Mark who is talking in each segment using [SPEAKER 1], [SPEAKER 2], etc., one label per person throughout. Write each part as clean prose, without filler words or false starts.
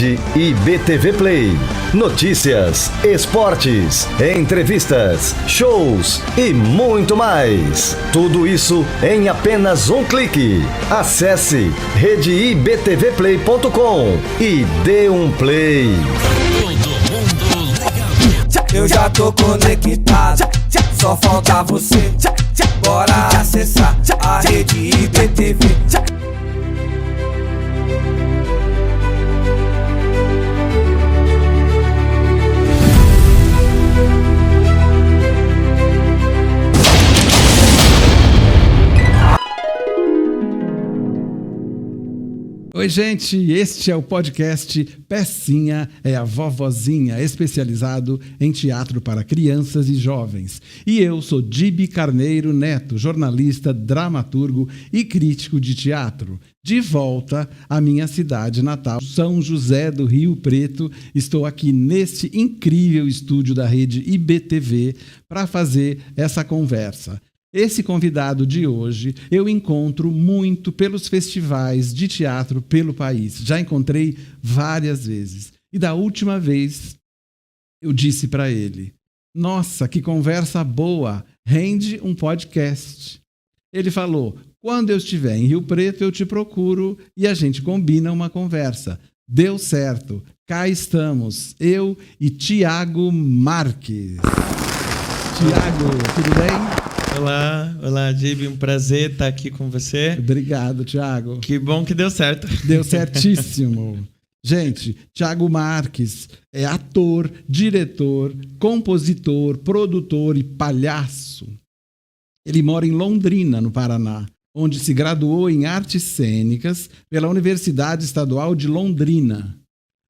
[SPEAKER 1] Rede IBTV Play. Notícias, esportes, entrevistas, shows e muito mais. Tudo isso em apenas um clique. Acesse redeibtvplay.com e dê um play.
[SPEAKER 2] Eu já tô conectado, só falta você. Bora acessar a Rede IBTV.
[SPEAKER 3] Oi, gente, este é o podcast Pecinha é a Vovozinha, especializado em teatro para crianças e jovens. E eu sou Dibi Carneiro Neto, jornalista, dramaturgo e crítico de teatro. De volta à minha cidade natal, São José do Rio Preto, estou aqui neste incrível estúdio da Rede IBTV para fazer essa conversa. Esse convidado de hoje eu encontro muito pelos festivais de teatro pelo país. Já encontrei várias vezes. E da última vez eu disse para ele: nossa, que conversa boa, rende um podcast. Ele falou: quando eu estiver em Rio Preto eu te procuro e a gente combina uma conversa. Deu certo, cá estamos, eu e Thiago Marques. Thiago, tudo bem?
[SPEAKER 4] Olá, Dibi, um prazer estar aqui com você.
[SPEAKER 3] Obrigado, Thiago.
[SPEAKER 4] Que bom que deu certo.
[SPEAKER 3] Deu certíssimo. Gente, Thiago Marques é ator, diretor, compositor, produtor e palhaço. Ele mora em Londrina, no Paraná, onde se graduou em artes cênicas pela Universidade Estadual de Londrina.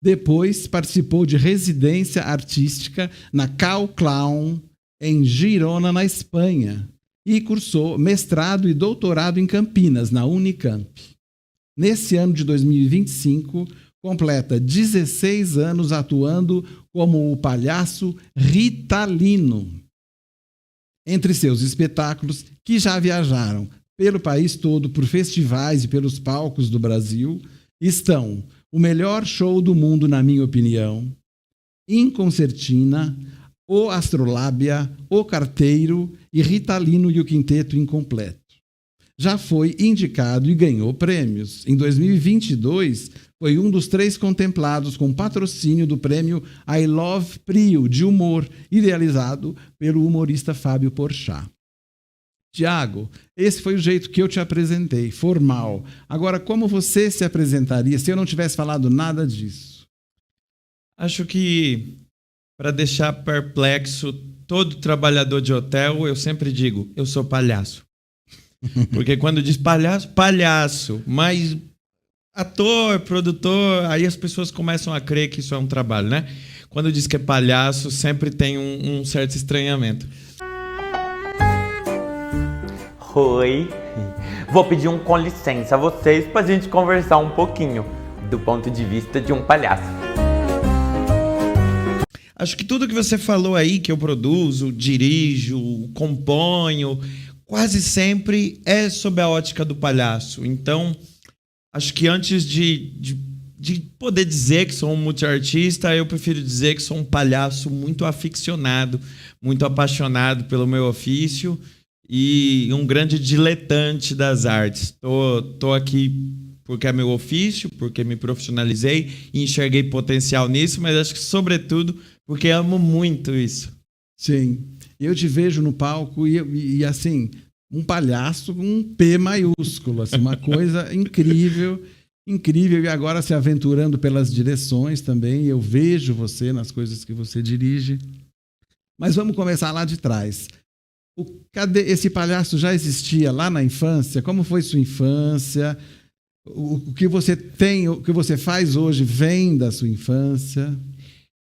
[SPEAKER 3] Depois participou de residência artística na Cal Clown, em Girona, na Espanha, e cursou mestrado e doutorado em Campinas, na Unicamp. Nesse ano de 2025, completa 16 anos atuando como o palhaço Ritalino. Entre seus espetáculos, que já viajaram pelo país todo por festivais e pelos palcos do Brasil, estão O Melhor Show do Mundo, na minha opinião, Inconcertina, O Astrolábia, O Carteiro e Ritalino e o Quinteto Incompleto. Já foi indicado e ganhou prêmios. Em 2022, foi um dos 3 contemplados com patrocínio do prêmio I Love Prio de humor, idealizado pelo humorista Fábio Porchat. Tiago, esse foi o jeito que eu te apresentei, formal. Agora, como você se apresentaria se eu não tivesse falado nada disso?
[SPEAKER 4] Acho que, para deixar perplexo todo trabalhador de hotel, eu sempre digo, eu sou palhaço. Porque quando diz palhaço, mas ator, produtor, aí as pessoas começam a crer que isso é um trabalho, né? Quando diz que é palhaço, sempre tem um certo estranhamento.
[SPEAKER 5] Oi, vou pedir um com licença a vocês pra gente conversar um pouquinho do ponto de vista de um palhaço.
[SPEAKER 4] Acho que tudo que você falou aí, que eu produzo, dirijo, componho, quase sempre é sob a ótica do palhaço. Então, acho que antes de poder dizer que sou um multiartista, eu prefiro dizer que sou um palhaço muito aficionado, muito apaixonado pelo meu ofício e um grande diletante das artes. Tô aqui porque é meu ofício, porque me profissionalizei e enxerguei potencial nisso, mas acho que, sobretudo, porque amo muito isso.
[SPEAKER 3] Sim. Eu te vejo no palco e assim, um palhaço com um P maiúsculo, assim, uma coisa incrível, incrível. E agora se aventurando pelas direções também, eu vejo você nas coisas que você dirige. Mas vamos começar lá de trás. Cadê esse palhaço? Já existia lá na infância? Como foi sua infância? O que você tem, o que você faz hoje vem da sua infância?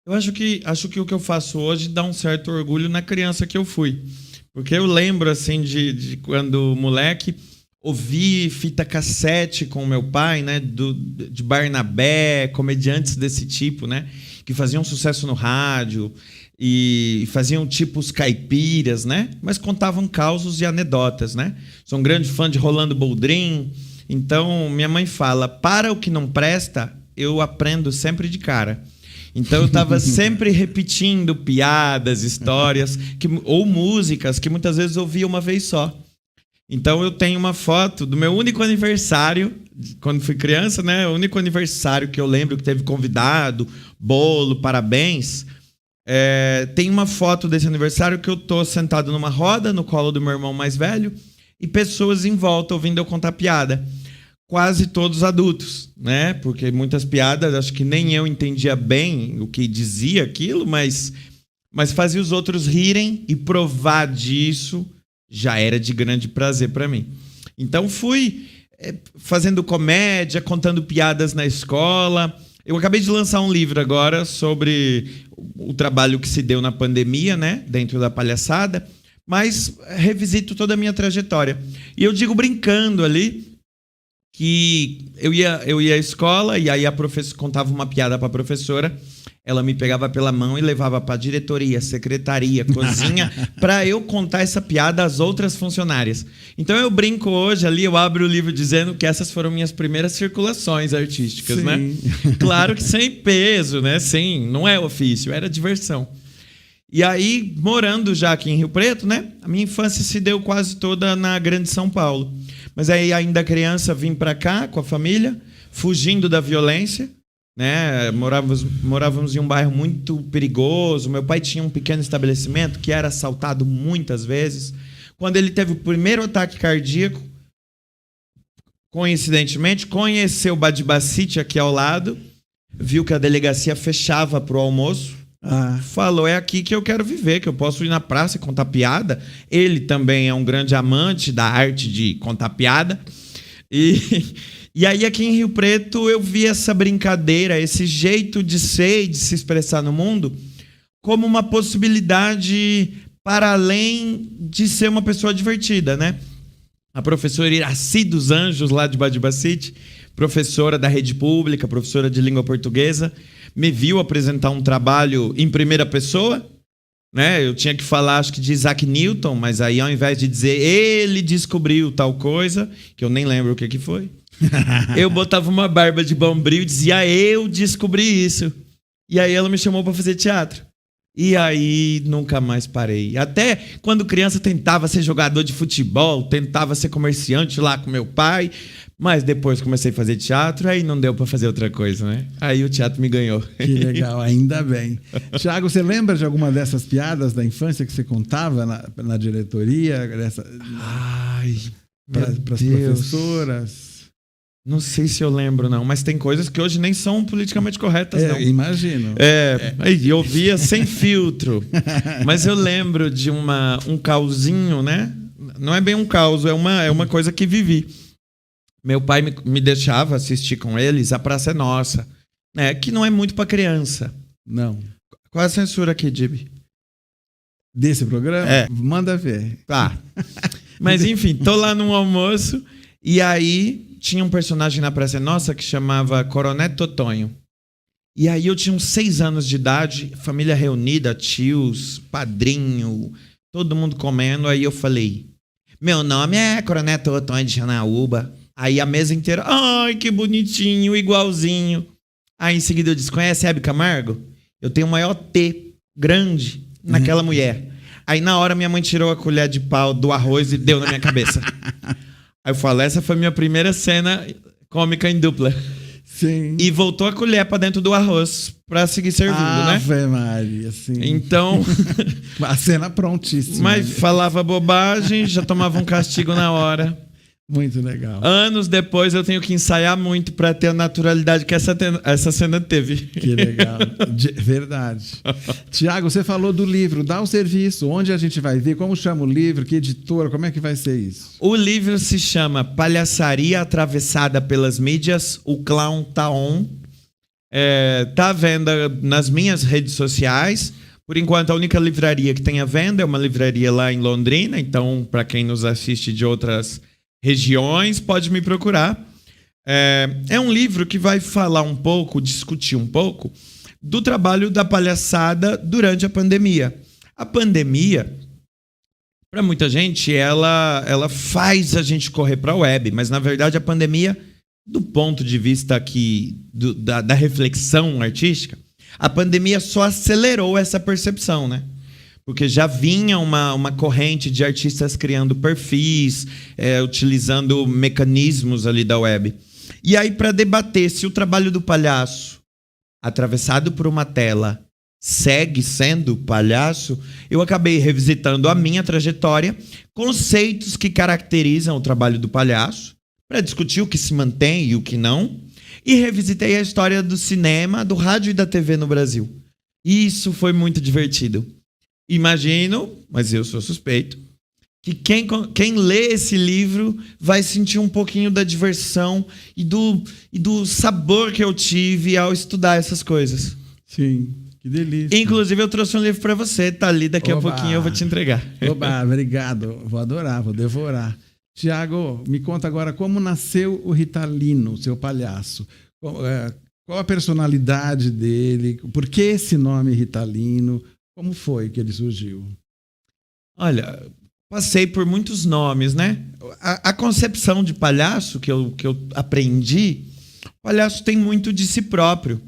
[SPEAKER 4] Eu acho que o que eu faço hoje dá um certo orgulho na criança que eu fui. Porque eu lembro, assim, de quando moleque, ouvi fita cassete com meu pai, né, de Barnabé, comediantes desse tipo, né, que faziam sucesso no rádio e faziam tipos caipiras, né, mas contavam causos e anedotas, né. Sou um grande fã de Rolando Boldrin. Então, minha mãe fala, para o que não presta eu aprendo sempre de cara. Então eu estava sempre repetindo piadas, histórias ou músicas que muitas vezes eu ouvia uma vez só. Então eu tenho uma foto do meu único aniversário, quando fui criança, né? O único aniversário que eu lembro que teve convidado, bolo, parabéns. Tem uma foto desse aniversário que eu tô sentado numa roda no colo do meu irmão mais velho e pessoas em volta ouvindo eu contar piada. Quase todos adultos, né? Porque muitas piadas, acho que nem eu entendia bem o que dizia aquilo, mas fazia os outros rirem e provar disso já era de grande prazer para mim. Então fui fazendo comédia, contando piadas na escola. Eu acabei de lançar um livro agora sobre o trabalho que se deu na pandemia, né? Dentro da palhaçada, mas revisito toda a minha trajetória. E eu digo brincando ali que eu ia à escola e aí a professora contava uma piada para a professora, ela me pegava pela mão e levava para a diretoria, secretaria, cozinha, para eu contar essa piada às outras funcionárias. Então eu brinco hoje ali, eu abro o livro dizendo que essas foram minhas primeiras circulações artísticas, né? Claro que sem peso, né? Não é ofício, era diversão. E aí, morando já aqui em Rio Preto, né? A minha infância se deu quase toda na Grande São Paulo. Mas aí, ainda criança, vim para cá com a família, fugindo da violência, né? Morávamos em um bairro muito perigoso. Meu pai tinha um pequeno estabelecimento que era assaltado muitas vezes. Quando ele teve o primeiro ataque cardíaco, coincidentemente, conheceu o Badibacite aqui ao lado, viu que a delegacia fechava para o almoço, falou, é aqui que eu quero viver, que eu posso ir na praça e contar piada. Ele também é um grande amante da arte de contar piada. E aí aqui em Rio Preto eu vi essa brincadeira, esse jeito de ser e de se expressar no mundo como uma possibilidade para além de ser uma pessoa divertida, né? A professora Iraci dos Anjos, lá de Badibacite, professora da rede pública, professora de língua portuguesa, me viu apresentar um trabalho em primeira pessoa, né? Eu tinha que falar, acho que de Isaac Newton, mas aí ao invés de dizer ele descobriu tal coisa, que eu nem lembro o que foi, eu botava uma barba de bombril e dizia eu descobri isso. E aí ela me chamou para fazer teatro. E aí nunca mais parei. Até quando criança tentava ser jogador de futebol, tentava ser comerciante lá com meu pai, mas depois comecei a fazer teatro, aí não deu para fazer outra coisa, né? Aí o teatro me ganhou.
[SPEAKER 3] Que legal, ainda bem. Thiago, você lembra de alguma dessas piadas da infância que você contava na diretoria?
[SPEAKER 4] Ai,
[SPEAKER 3] para as professoras?
[SPEAKER 4] Não sei se eu lembro, não. Mas tem coisas que hoje nem são politicamente corretas, não.
[SPEAKER 3] Imagino.
[SPEAKER 4] Eu via sem filtro. Mas eu lembro de um causinho, né? Não é bem um caos, é uma coisa que vivi. Meu pai me deixava assistir com eles A Praça é Nossa, né? Que não é muito para criança.
[SPEAKER 3] Não.
[SPEAKER 4] Qual é a censura aqui, Dibi?
[SPEAKER 3] Desse programa? Manda ver.
[SPEAKER 4] Tá. Mas enfim, tô lá num almoço e aí tinha um personagem na Praça Nossa que chamava Coronel Totonho. E aí eu tinha uns 6 anos de idade, família reunida, tios, padrinho, todo mundo comendo. Aí eu falei, meu nome é Coronel Totonho de Janaúba. Aí a mesa inteira, ai, que bonitinho, igualzinho. Aí em seguida eu disse, conhece Hebe Camargo? Eu tenho o maior T grande naquela mulher. Aí na hora minha mãe tirou a colher de pau do arroz e deu na minha cabeça. Aí eu falo, essa foi minha primeira cena cômica em dupla.
[SPEAKER 3] Sim.
[SPEAKER 4] E voltou a colher pra dentro do arroz pra seguir servindo, né?
[SPEAKER 3] Ave Maria, sim.
[SPEAKER 4] Então...
[SPEAKER 3] a cena prontíssima.
[SPEAKER 4] Mas falava bobagem, já tomava um castigo na hora.
[SPEAKER 3] Muito legal.
[SPEAKER 4] Anos depois eu tenho que ensaiar muito pra ter a naturalidade que essa cena teve.
[SPEAKER 3] Que legal. Verdade. Tiago, você falou do livro. Dá o serviço. Onde a gente vai ver? Como chama o livro? Que editora? Como é que vai ser isso?
[SPEAKER 4] O livro se chama Palhaçaria Atravessada pelas Mídias. O Clown tá on. Tá à venda nas minhas redes sociais. Por enquanto, a única livraria que tem à venda é uma livraria lá em Londrina. Então, para quem nos assiste de outras regiões, pode me procurar. É um livro que vai falar um pouco, discutir um pouco do trabalho da palhaçada durante a pandemia. A pandemia, para muita gente, ela faz a gente correr para a web, mas na verdade a pandemia do ponto de vista aqui da reflexão artística, a pandemia só acelerou essa percepção, né? Porque já vinha uma corrente de artistas criando perfis, utilizando mecanismos ali da web. E aí, para debater se o trabalho do palhaço, atravessado por uma tela, segue sendo palhaço, eu acabei revisitando a minha trajetória, conceitos que caracterizam o trabalho do palhaço, para discutir o que se mantém e o que não, e revisitei a história do cinema, do rádio e da TV no Brasil. E isso foi muito divertido. Imagino, mas eu sou suspeito, que quem lê esse livro vai sentir um pouquinho da diversão e do sabor que eu tive ao estudar essas coisas.
[SPEAKER 3] Sim, que delícia.
[SPEAKER 4] Inclusive, eu trouxe um livro para você, tá ali, daqui a pouquinho eu vou te entregar.
[SPEAKER 3] Oba, obrigado. Vou adorar, vou devorar. Tiago, me conta agora como nasceu o Ritalino, o seu palhaço. Qual a personalidade dele? Por que esse nome Ritalino? Como foi que ele surgiu?
[SPEAKER 4] Olha, passei por muitos nomes, né? A concepção de palhaço que eu aprendi, o palhaço tem muito de si próprio.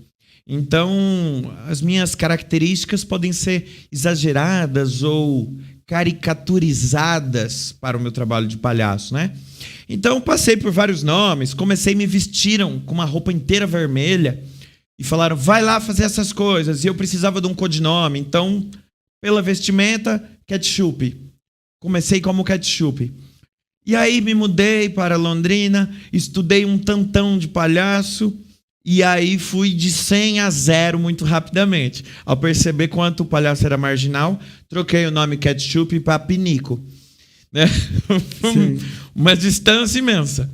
[SPEAKER 4] Então, as minhas características podem ser exageradas ou caricaturizadas para o meu trabalho de palhaço, né? Então, passei por vários nomes, me vestiram com uma roupa inteira vermelha e falaram, vai lá fazer essas coisas. E eu precisava de um codinome. Então, pela vestimenta, Ketchup. Comecei como Ketchup. E aí me mudei para Londrina, estudei um tantão de palhaço e aí fui de 100 a 0 muito rapidamente. Ao perceber quanto o palhaço era marginal, troquei o nome Ketchup para Pinico. Né? Uma distância imensa.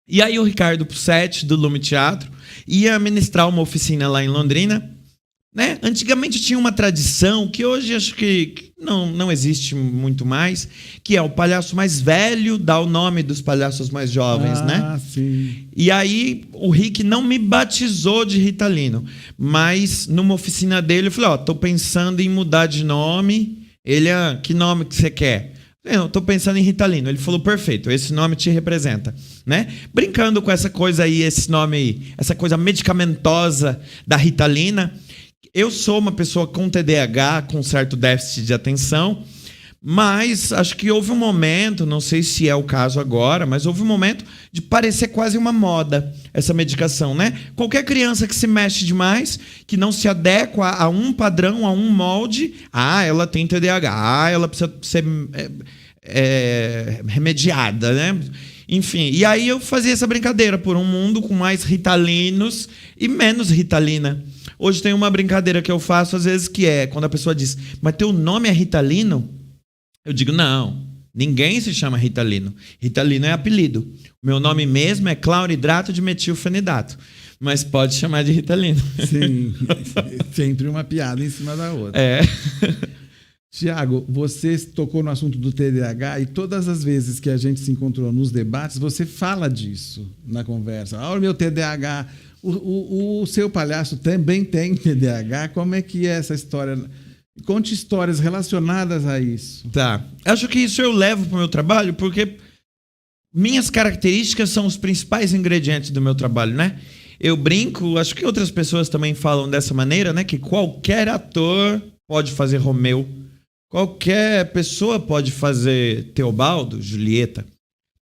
[SPEAKER 4] E aí o Ricardo Pussetti, do Lume Teatro, ia ministrar uma oficina lá em Londrina. Né? Antigamente tinha uma tradição que hoje acho que não existe muito mais, que é o palhaço mais velho dá o nome dos palhaços mais jovens, né?
[SPEAKER 3] Sim.
[SPEAKER 4] E aí o Rick não me batizou de Ritalino, mas numa oficina dele eu falei, tô pensando em mudar de nome. Ele, que nome que você quer? Eu tô pensando em Ritalino. Ele falou, perfeito, esse nome te representa, né? Brincando com essa coisa aí, esse nome aí, essa coisa medicamentosa da Ritalina. Eu sou uma pessoa com TDAH, com certo déficit de atenção, mas acho que houve um momento, não sei se é o caso agora, mas houve um momento de parecer quase uma moda essa medicação, né? Qualquer criança que se mexe demais, que não se adequa a um padrão, a um molde, ela tem TDAH, ela precisa ser remediada, né? Enfim, e aí eu fazia essa brincadeira por um mundo com mais Ritalinos e menos Ritalina. Hoje tem uma brincadeira que eu faço às vezes que é, quando a pessoa diz, mas teu nome é Ritalino? Eu digo, não, ninguém se chama Ritalino. Ritalino é apelido. O meu nome mesmo é cloridrato de metilfenidato, mas pode chamar de Ritalino.
[SPEAKER 3] Sim, sempre uma piada em cima da outra. Tiago, você tocou no assunto do TDAH e todas as vezes que a gente se encontrou nos debates, você fala disso na conversa. Olha o meu TDAH. O seu palhaço também tem TDAH? Como é que é essa história? Conte histórias relacionadas a isso.
[SPEAKER 4] Tá. Acho que isso eu levo para o meu trabalho porque minhas características são os principais ingredientes do meu trabalho, né? Eu brinco, acho que outras pessoas também falam dessa maneira, né? Que qualquer ator pode fazer Romeu. Qualquer pessoa pode fazer Teobaldo, Julieta.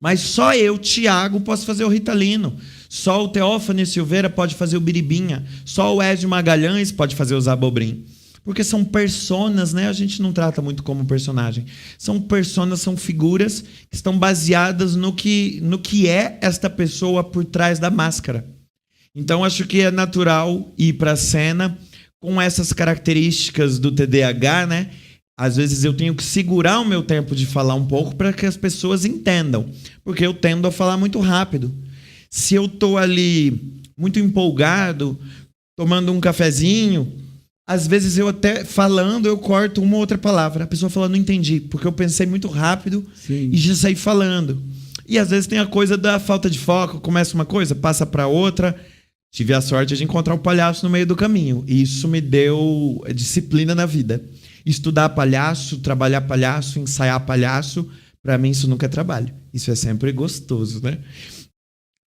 [SPEAKER 4] Mas só eu, Tiago, posso fazer o Ritalino. Só o Teófane Silveira pode fazer o Biribinha. Só o Ezio Magalhães pode fazer o Zabobrim. Porque são personas, né? A gente não trata muito como personagem. São personas, são figuras que estão baseadas no que é esta pessoa por trás da máscara. Então, acho que é natural ir para a cena com essas características do TDAH, né? Às vezes eu tenho que segurar o meu tempo de falar um pouco para que as pessoas entendam. Porque eu tendo a falar muito rápido. Se eu estou ali muito empolgado, tomando um cafezinho, às vezes eu até falando, eu corto uma ou outra palavra. A pessoa fala, não entendi, porque eu pensei muito rápido.
[SPEAKER 3] Sim.
[SPEAKER 4] E já saí falando. E às vezes tem a coisa da falta de foco, começa uma coisa, passa para outra. Tive a sorte de encontrar um palhaço no meio do caminho. E isso me deu disciplina na vida. Estudar palhaço, trabalhar palhaço, ensaiar palhaço, para mim isso nunca é trabalho. Isso é sempre gostoso, né?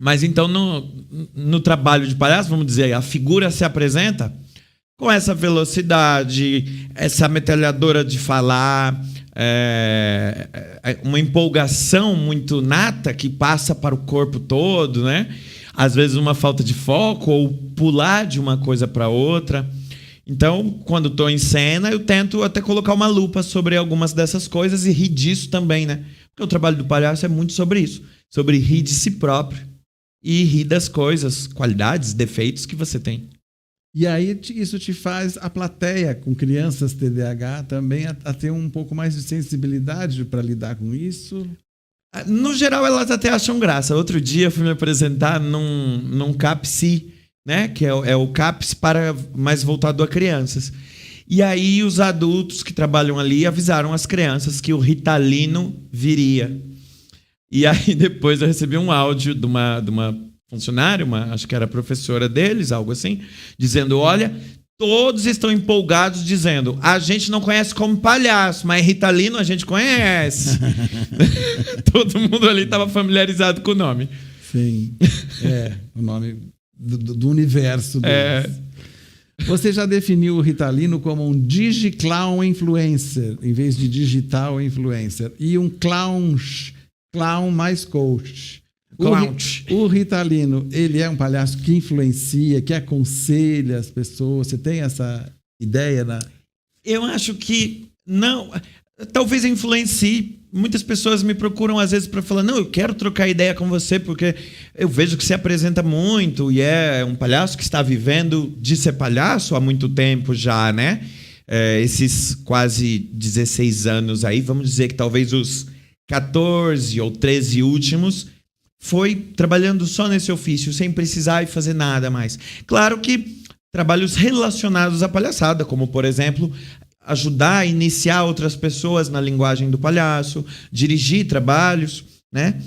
[SPEAKER 4] Mas então no trabalho de palhaço, vamos dizer, a figura se apresenta com essa velocidade, essa metralhadora de falar, uma empolgação muito nata que passa para o corpo todo, né? Às vezes uma falta de foco ou pular de uma coisa para outra. Então, quando estou em cena, eu tento até colocar uma lupa sobre algumas dessas coisas e rir disso também, né? Porque o trabalho do palhaço é muito sobre isso, sobre rir de si próprio e rir das coisas, qualidades, defeitos que você tem.
[SPEAKER 3] E aí isso te faz a plateia com crianças TDAH também a ter um pouco mais de sensibilidade para lidar com isso?
[SPEAKER 4] No geral, elas até acham graça. Outro dia eu fui me apresentar num CAPSI, né? Que é o CAPS para mais voltado a crianças. E aí os adultos que trabalham ali avisaram as crianças que o Ritalino viria. E aí depois eu recebi um áudio de uma funcionária, acho que era professora deles, algo assim, dizendo, olha, todos estão empolgados dizendo, a gente não conhece como palhaço, mas Ritalino a gente conhece. Todo mundo ali estava familiarizado com o nome.
[SPEAKER 3] Sim, o nome do universo deles. Você já definiu o Ritalino como um digiclown influencer, em vez de digital influencer, e um clown mais coach. O Ritalino, ele é um palhaço que influencia, que aconselha as pessoas. Você tem essa ideia?
[SPEAKER 4] Eu acho que não. Talvez influencie. Muitas pessoas me procuram às vezes para falar, não, eu quero trocar ideia com você porque eu vejo que você apresenta muito e é um palhaço que está vivendo de ser palhaço há muito tempo já, né? Esses quase 16 anos aí, vamos dizer que talvez os 14 ou 13 últimos foi trabalhando só nesse ofício, sem precisar ir fazer nada mais. Claro que trabalhos relacionados à palhaçada, como, por exemplo, ajudar a iniciar outras pessoas na linguagem do palhaço, dirigir trabalhos, né?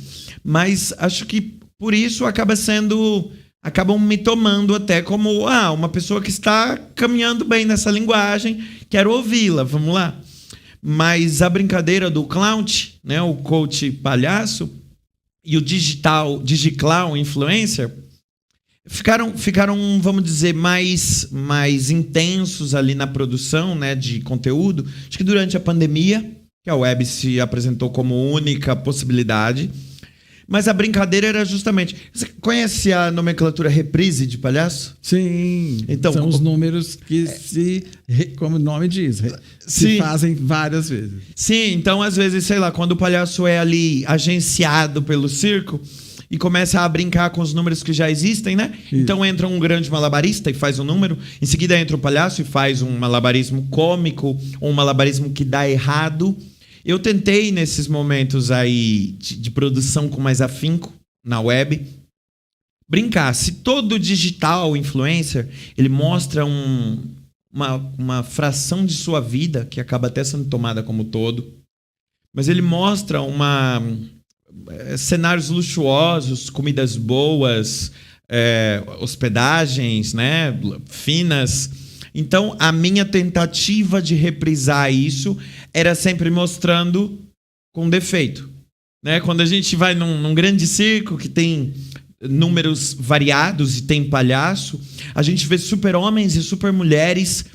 [SPEAKER 4] Mas acho que por isso acabam me tomando até como uma pessoa que está caminhando bem nessa linguagem, quero ouvi-la, vamos lá. Mas a brincadeira do clown, né, o coach palhaço, e o digiclown influencer ficaram, vamos dizer, mais intensos ali na produção, né, de conteúdo. Acho que durante a pandemia, que a web se apresentou como única possibilidade. Mas a brincadeira era justamente... Você conhece a nomenclatura reprise de palhaço?
[SPEAKER 3] Sim. Então, são os números que como o nome diz, se fazem várias vezes.
[SPEAKER 4] Sim, então às vezes, sei lá, quando o palhaço é ali agenciado pelo circo e começa a brincar com os números que já existem, né? Isso. Então entra um grande malabarista e faz um número, em seguida entra o palhaço e faz um malabarismo cômico ou um malabarismo que dá errado. Eu tentei, nesses momentos aí de produção com mais afinco na web, brincar. Se todo digital influencer, ele mostra uma fração de sua vida, que acaba até sendo tomada como todo, mas ele mostra cenários luxuosos, comidas boas, hospedagens, né, finas. Então, a minha tentativa de reprisar isso era sempre mostrando com defeito, né? Quando a gente vai num grande circo que tem números variados e tem palhaço, a gente vê super-homens e super-mulheres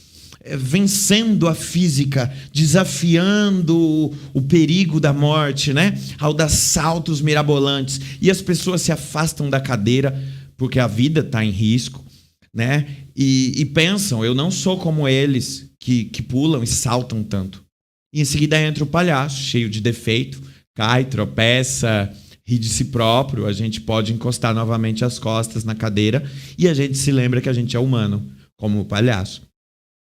[SPEAKER 4] vencendo a física, desafiando o perigo da morte, né? Ao dar saltos mirabolantes. E as pessoas se afastam da cadeira porque a vida está em risco, né? E pensam, eu não sou como eles que pulam e saltam tanto. E em seguida entra o palhaço, cheio de defeito, cai, tropeça, ri de si próprio. A gente pode encostar novamente as costas na cadeira e a gente se lembra que a gente é humano, como o palhaço.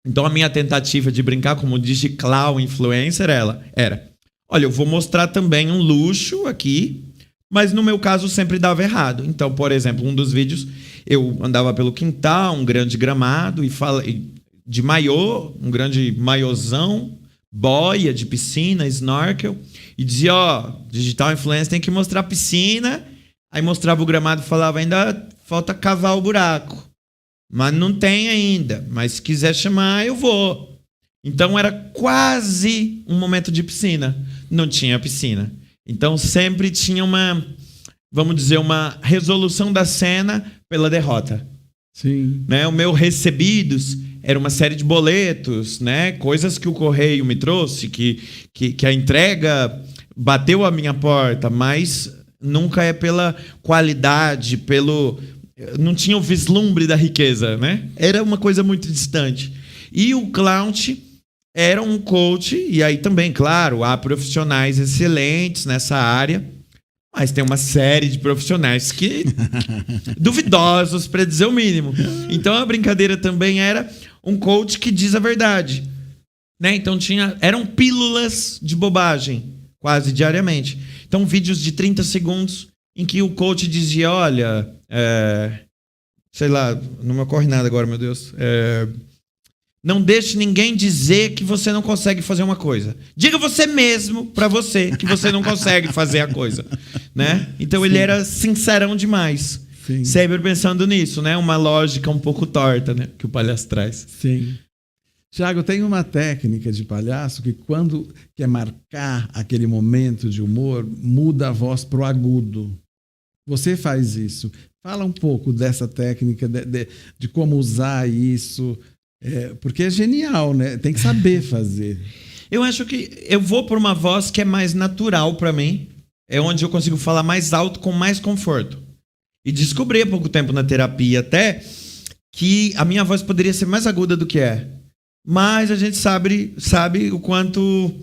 [SPEAKER 4] Então a minha tentativa de brincar como digiclown influencer era, olha, eu vou mostrar também um luxo aqui, mas no meu caso sempre dava errado. Então, por exemplo, um dos vídeos, eu andava pelo quintal, um grande gramado, de maiô, um grande maiôzão, boia de piscina, snorkel, e dizia, digital influencer tem que mostrar a piscina, aí mostrava o gramado e falava, ainda falta cavar o buraco, mas não tem ainda, mas se quiser chamar, eu vou. Então era quase um momento de piscina, não tinha piscina. Então sempre tinha vamos dizer, uma resolução da cena pela derrota.
[SPEAKER 3] Sim.
[SPEAKER 4] Né? O meu recebidos era uma série de boletos, né? Coisas que o correio me trouxe, que a entrega bateu a minha porta, mas nunca é pela qualidade, não tinha o vislumbre da riqueza, né? Era uma coisa muito distante. E o Clout era um coach, e aí também, claro, há profissionais excelentes nessa área, mas tem uma série de profissionais que duvidosos, para dizer o mínimo. Então a brincadeira também era um coach que diz a verdade, né? Então eram pílulas de bobagem, quase diariamente. Então vídeos de 30 segundos em que o coach dizia, olha, sei lá, não me ocorre nada agora, meu Deus. Não deixe ninguém dizer que você não consegue fazer uma coisa. Diga você mesmo para você que você não consegue fazer a coisa, né? Então ele era sincerão demais.
[SPEAKER 3] Sim.
[SPEAKER 4] Sempre pensando nisso, né? Uma lógica um pouco torta, né? Que o palhaço traz.
[SPEAKER 3] Sim. Tiago, tem uma técnica de palhaço que quando quer marcar aquele momento de humor, muda a voz pro agudo. Você faz isso. Fala um pouco dessa técnica, de como usar isso. Porque é genial, né? Tem que saber fazer.
[SPEAKER 4] Eu acho que eu vou por uma voz que é mais natural para mim. É onde eu consigo falar mais alto com mais conforto. E descobri há pouco tempo na terapia até que a minha voz poderia ser mais aguda do que é. Mas a gente sabe o quanto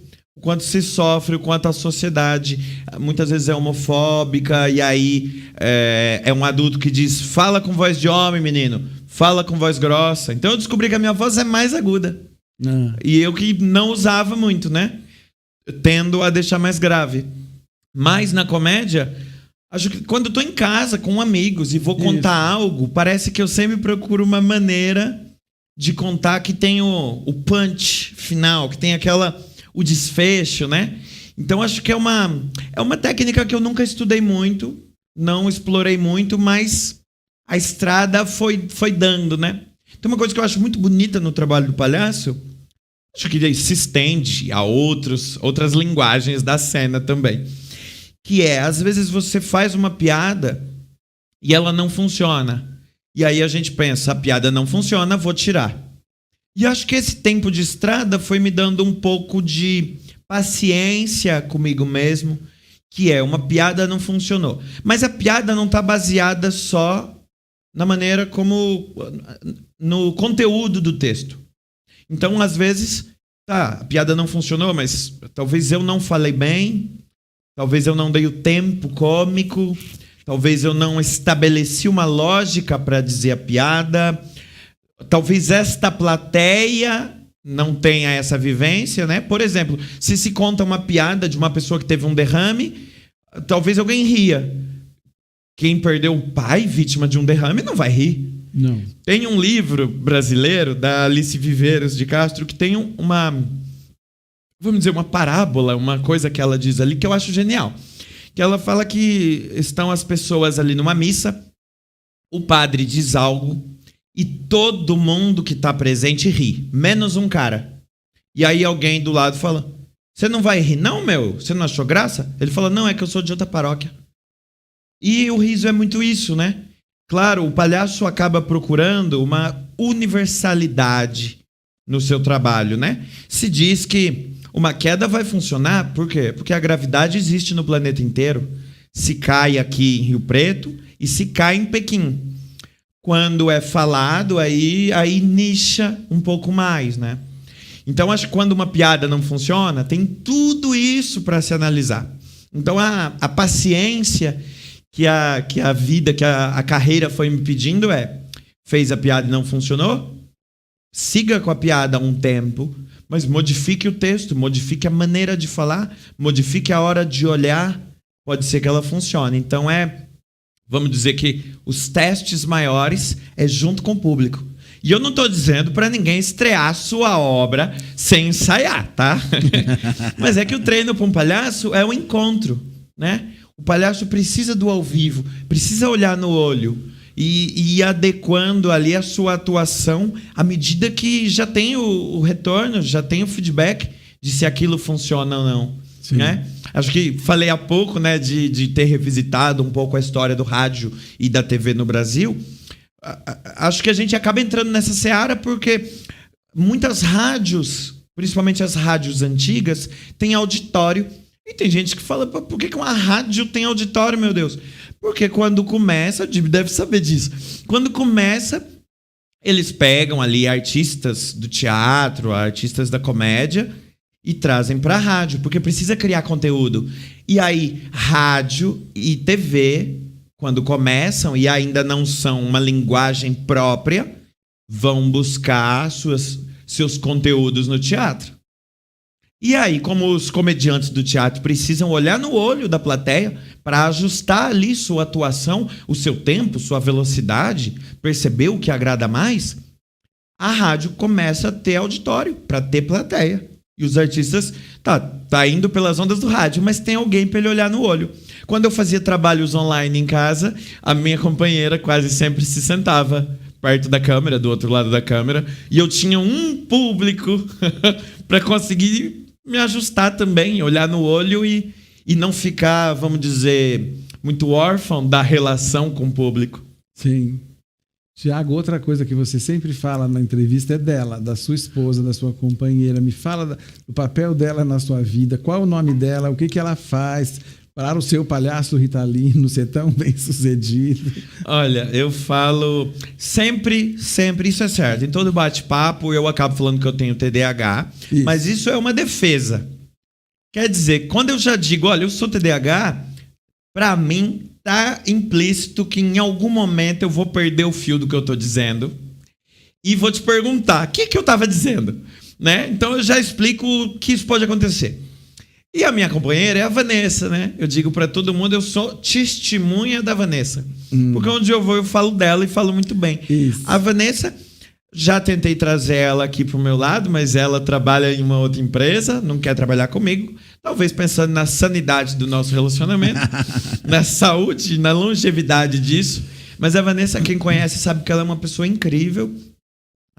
[SPEAKER 4] se sofre, o quanto a sociedade muitas vezes é homofóbica, e aí é um adulto que diz, fala com voz de homem, menino, fala com voz grossa. Então eu descobri que a minha voz é mais aguda. E eu que não usava muito, né? Tendo a deixar mais grave. Mas na comédia, acho que quando eu tô em casa com amigos e vou contar algo, parece que eu sempre procuro uma maneira de contar que tem o punch final, que tem o desfecho, né? Então acho que é uma técnica que eu nunca estudei muito, não explorei muito, mas a estrada foi dando, né? Tem uma coisa que eu acho muito bonita no trabalho do palhaço, acho que se estende a outras linguagens da cena também, que às vezes você faz uma piada e ela não funciona. E aí a gente pensa, a piada não funciona, vou tirar. E acho que esse tempo de estrada foi me dando um pouco de paciência comigo mesmo, que uma piada não funcionou. Mas a piada não está baseada só na maneira como... no conteúdo do texto. Então, às vezes, a piada não funcionou, mas talvez eu não falei bem, talvez eu não dei o tempo cômico, talvez eu não estabeleci uma lógica para dizer a piada, talvez esta plateia não tenha essa vivência, né? Por exemplo, se conta uma piada de uma pessoa que teve um derrame, talvez alguém ria. Quem perdeu o pai vítima de um derrame não vai rir.
[SPEAKER 3] Não.
[SPEAKER 4] Tem um livro brasileiro da Alice Viveiros de Castro que tem vamos dizer, uma parábola, uma coisa que ela diz ali que eu acho genial. Que ela fala que estão as pessoas ali numa missa, o padre diz algo e todo mundo que está presente ri, menos um cara. E aí alguém do lado fala, você não vai rir não, meu? Você não achou graça? Ele fala, não, é que eu sou de outra paróquia. E o riso é muito isso, né? Claro, o palhaço acaba procurando uma universalidade no seu trabalho, né? Se diz que uma queda vai funcionar, por quê? Porque a gravidade existe no planeta inteiro. Se cai aqui em Rio Preto e se cai em Pequim. Quando é falado, aí nicha um pouco mais, né? Então, acho que quando uma piada não funciona, tem tudo isso para se analisar. Então, a paciência que a vida, que a carreira foi me pedindo fez a piada e não funcionou, siga com a piada um tempo, mas modifique o texto, modifique a maneira de falar, modifique a hora de olhar, pode ser que ela funcione. Então vamos dizer que os testes maiores junto com o público. E eu não estou dizendo para ninguém estrear sua obra sem ensaiar, tá? Mas é que o treino para um palhaço é um encontro, né? O palhaço precisa do ao vivo, precisa olhar no olho e ir adequando ali a sua atuação à medida que já tem o retorno, já tem o feedback de se aquilo funciona ou não. Né? Acho que falei há pouco, né, de ter revisitado um pouco a história do rádio e da TV no Brasil. Acho que a gente acaba entrando nessa seara porque muitas rádios, principalmente as rádios antigas, têm auditório. E tem gente que fala, por que uma rádio tem auditório, meu Deus? Porque quando começa, o Dib deve saber disso, quando começa, eles pegam ali artistas do teatro, artistas da comédia e trazem para a rádio, porque precisa criar conteúdo. E aí, rádio e TV, quando começam e ainda não são uma linguagem própria, vão buscar seus conteúdos no teatro. E aí, como os comediantes do teatro precisam olhar no olho da plateia para ajustar ali sua atuação, o seu tempo, sua velocidade, perceber o que agrada mais, a rádio começa a ter auditório para ter plateia. E os artistas tá indo pelas ondas do rádio, mas tem alguém para ele olhar no olho. Quando eu fazia trabalhos online em casa, a minha companheira quase sempre se sentava perto da câmera, do outro lado da câmera, e eu tinha um público para conseguir me ajustar também, olhar no olho e não ficar, vamos dizer, muito órfão da relação com o público.
[SPEAKER 3] Sim. Tiago, outra coisa que você sempre fala na entrevista é dela, da sua esposa, da sua companheira. Me fala do papel dela na sua vida, qual é o nome dela, o que ela faz para o seu palhaço Ritalino ser tão bem sucedido.
[SPEAKER 4] Olha, eu falo sempre, isso é certo. Em todo bate-papo eu acabo falando que eu tenho TDAH, mas isso é uma defesa. Quer dizer, quando eu já digo, olha, eu sou TDAH, para mim tá implícito que em algum momento eu vou perder o fio do que eu tô dizendo e vou te perguntar, o que eu tava dizendo? Né? Então eu já explico que isso pode acontecer. E a minha companheira é a Vanessa, né? Eu digo para todo mundo, eu sou testemunha da Vanessa. Porque onde eu vou, eu falo dela e falo muito bem.
[SPEAKER 3] Isso.
[SPEAKER 4] A Vanessa, já tentei trazer ela aqui pro meu lado, mas ela trabalha em uma outra empresa, não quer trabalhar comigo. Talvez pensando na sanidade do nosso relacionamento, na saúde, na longevidade disso. Mas a Vanessa, quem conhece, sabe que ela é uma pessoa incrível.